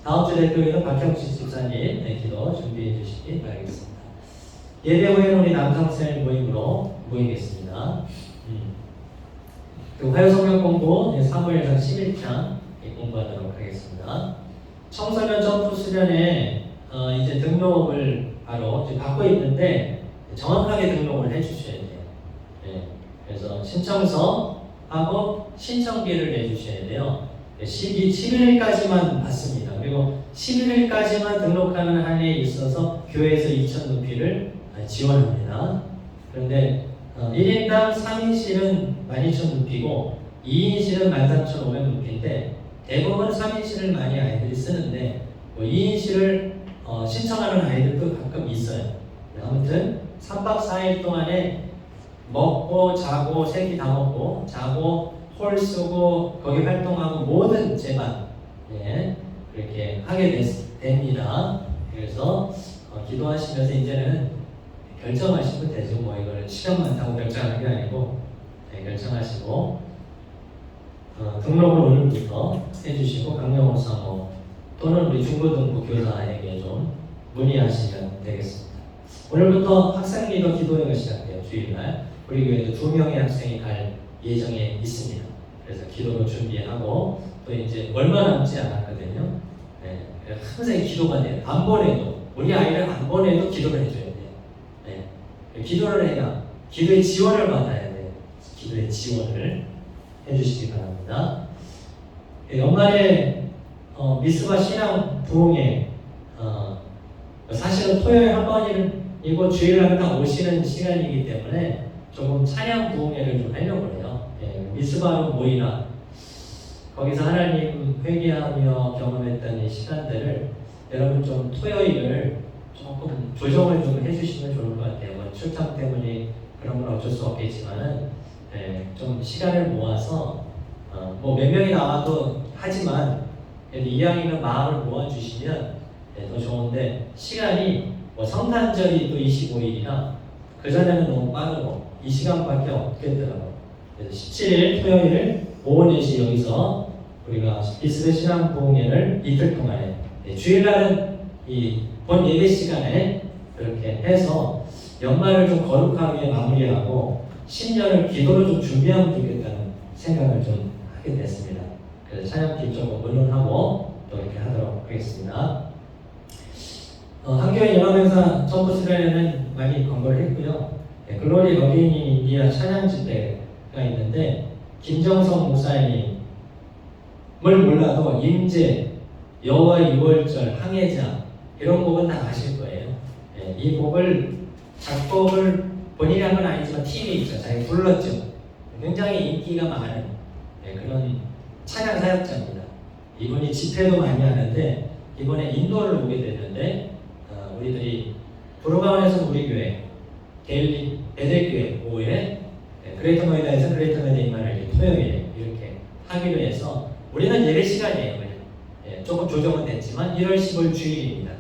다음 주 대표에는 박형식 집사님 기도 준비해 주시기 바라겠습니다. 예배 후에는 우리 남성셀 모임으로 모이겠습니다. 그리고 화요성경 공부 사무엘상 11장 공부하도록 하겠습니다. 청소년 점프 수련회 이제 등록을 바로 이제 받고 있는데 정확하게 등록을 해주셔야 돼요. 그래서 신청서하고 신청비를 내주셔야 돼요. 11일까지만 받습니다. 그리고 11일까지만 등록하는 한에 있어서 교회에서 2,000루피를 지원합니다. 그런데 1인당 3인실은 12,000루피고 2인실은 13,500루피인데 대부분 3인실을 많이 아이들이 쓰는데 2인실을 신청하는 아이들도 가끔 있어요. 아무튼 3박 4일 동안에 먹고 자고 세 끼 다 먹고 자고 홀 쓰고 거기 활동하고 모든 제만 그렇게 하게 됩니다. 그래서 기도하시면서 이제는 결정하시면 되죠. 뭐 이거는 시간 많다고 결정하는 게 아니고 결정하시고 등록을 오늘부터 해주시고 강영호 사모 또는 우리 중고등부 교사에게 좀 문의하시면 되겠습니다. 오늘부터 학생기도 기도회가 시작돼요. 주일날 우리 교회도 2명의 학생이 갈 예정에 있습니다. 그래서 기도로 준비하고 또 이제 얼마 남지 않았거든요. 항상 기도가 돼요. 안 보내도 우리 아이를 안 보내도 기도를 해줘야 돼요. 기도를 해야 기도의 지원을 받아야 돼요. 기도의 지원을 해주시기 바랍니다. 연말에 미스바 신앙 부흥회 사실은 토요일 한 번이고 주일날 다 오시는 시간이기 때문에 조금 찬양 부흥회를 좀 하려고 해요. 미스바로 모이라 거기서 하나님 회개하며 경험했던 이 시간들을 여러분 좀 토요일을 조금 조정을 좀 해주시면 좋을 것 같아요. 뭐 출장 때문에 그런 건 어쩔 수 없겠지만은 좀 시간을 모아서 뭐 몇 명이 나와도 하지만 이왕이면 마음을 모아주시면 더 좋은데 시간이 뭐 성탄절이 또 25일이라 그 전에는 너무 빠르고 이 시간밖에 없겠더라고요. 그래서 17일 토요일 오후 4시 여기서 우리가 비스베 신앙 부흥회를 이틀 동안에 주일날은 이 본 예배 시간에 그렇게 해서 연말을 좀 거룩하게 마무리하고 신년을 기도로 좀 준비하면 좋겠다는 생각을 좀 하게 됐습니다. 그래서 찬양팀 좀 의논하고 또 이렇게 하도록 하겠습니다. 한교회 연합행사 점프 수련회는 많이 광고를 했고요. 글로리 어게인 인디아 찬양 집회가 있는데 김정성 목사님을 몰라도 임재, 여호와 유월절, 항해자 이런 곡은 다 아실 거예요. 이 곡을 작곡을 본인이 한 건 아니지만 팀이 있죠. 자기 불렀죠. 굉장히 인기가 많은 그런 찬양 사역자입니다. 이분이 집회도 많이 하는데 이번에 인도를 오게 됐는데 우리들이 부르가온에서 우리 교회, 베델교회 오후에 그레이터 노이다에서 그레이터 노이다 임마누엘 토요일에 이렇게 하기로 해서 우리는 예배 시간이에요. 그냥. 조금 조정은 됐지만 1월 10일 주일입니다.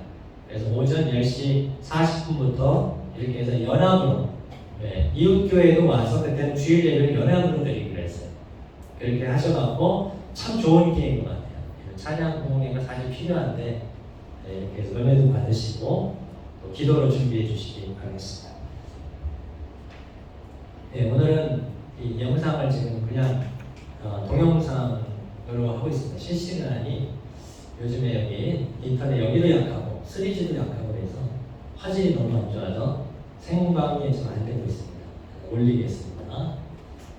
그래서 오전 10시 40분부터 이렇게 해서 연합으로 이웃교회도 와서 그때는 주일 예배를 연합으로 드리기로 했어요. 그렇게 하셔갖고 참 좋은 기회인 것 같아요. 찬양 부흥회가 사실 필요한데 이렇게 해서 은혜도 받으시고 또 기도로 준비해 주시기 바라겠습니다. 오늘은 이 영상을 지금 그냥 동영상으로 하고 있습니다. 실시간이 요즘에 여기 인터넷 여기 불도 약하고 3G도 약하고 그래서 화질이 너무 안 좋아서 생방이 지금 안 되고 있습니다. 올리겠습니다.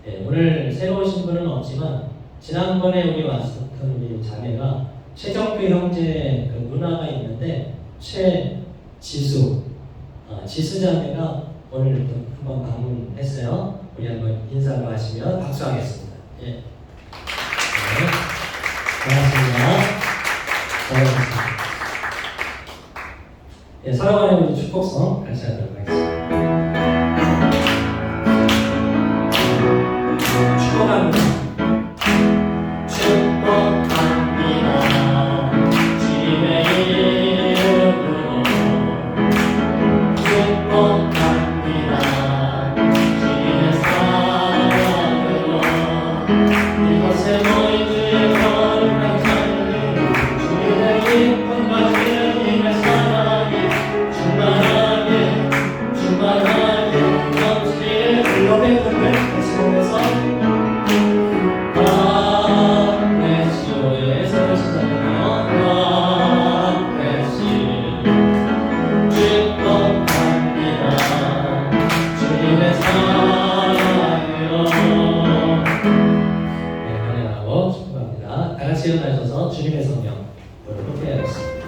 네, 오늘 새로 오신 분은 없지만 지난번에 우리 왔었던 우리 자매가 최정표 형제 그 누나가 있는데 최지수 지수 자매가 오늘 또 한번 방문했어요. 우리 한번 인사를 하시면 박수하겠습니다. 예. 네. 반갑습니다. 반갑습니다. 예, 서로간의 우리 축복성 같이 하도록 하겠습니다. 축복합니다. 축복합니다. 주님의 이름으로 축복합니다. 주님의 사랑으로 이곳에 모인 주의 거룩한 자녀들 주님의 기쁨과 주님의 사랑이 충만하게 넘치기를 불러내 그를 계속해서 일어나셔서 주님의 성령 회개하겠습니다.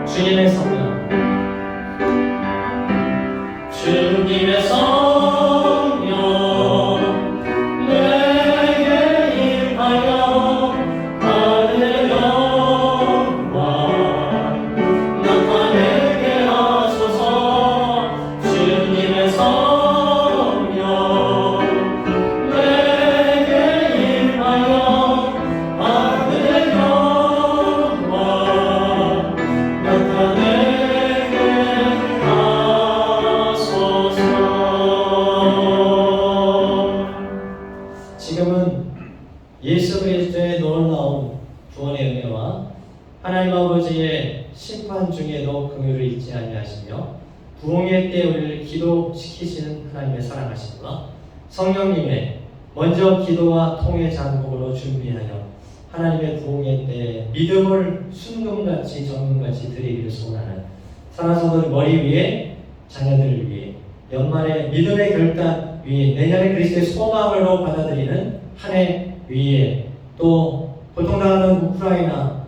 주님의 성령, 주님의 성령 내게 임하여 하늘의 영광 나타내게 하소서. 주님의 성령 지금은 예수 그리스도의 놀라운 구원의 은혜와 하나님 아버지의 심판 중에도 긍휼을 잊지 아니하시며 부흥의 때 우리를 기도시키시는 하나님의 사랑하심과 성령님의 먼저 기도와 통의 장복으로 준비하여 하나님의 부흥의 때 믿음을 순금같이 정금같이 드리기를 소원하는 사랑성도들 머리 위에 자녀들을 위해 연말에 믿음의 결단 위에 내년에 그리스도의 소망으로 받아들이는 한 해 위에 또 고통당하는 우크라이나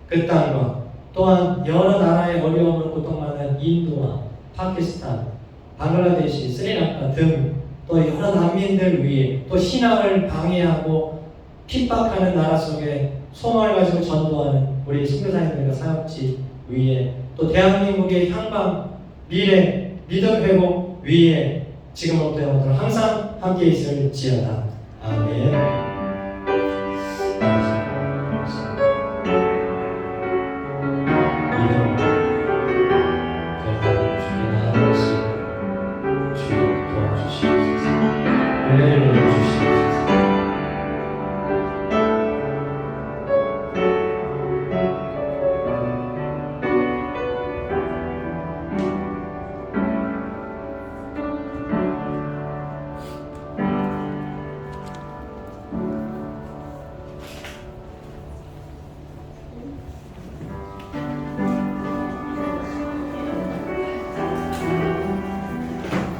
그 땅과 또한 여러 나라의 어려움을 고통받는 인도와 파키스탄, 방글라데시, 스리랑카 등 또 여러 난민들 위해 또 신앙을 방해하고 핍박하는 나라 속에 소망을 가지고 전도하는 우리 선교사님들과 사역지 위에 또 대한민국의 향방, 미래, 믿음 회복 위에 지금부터 영원토록 항상 함께 있을지어다. 아멘. 믿음 결단하고 주님의 한 번씩 주여 도와주시옵소서. 은혜를 주시옵소서.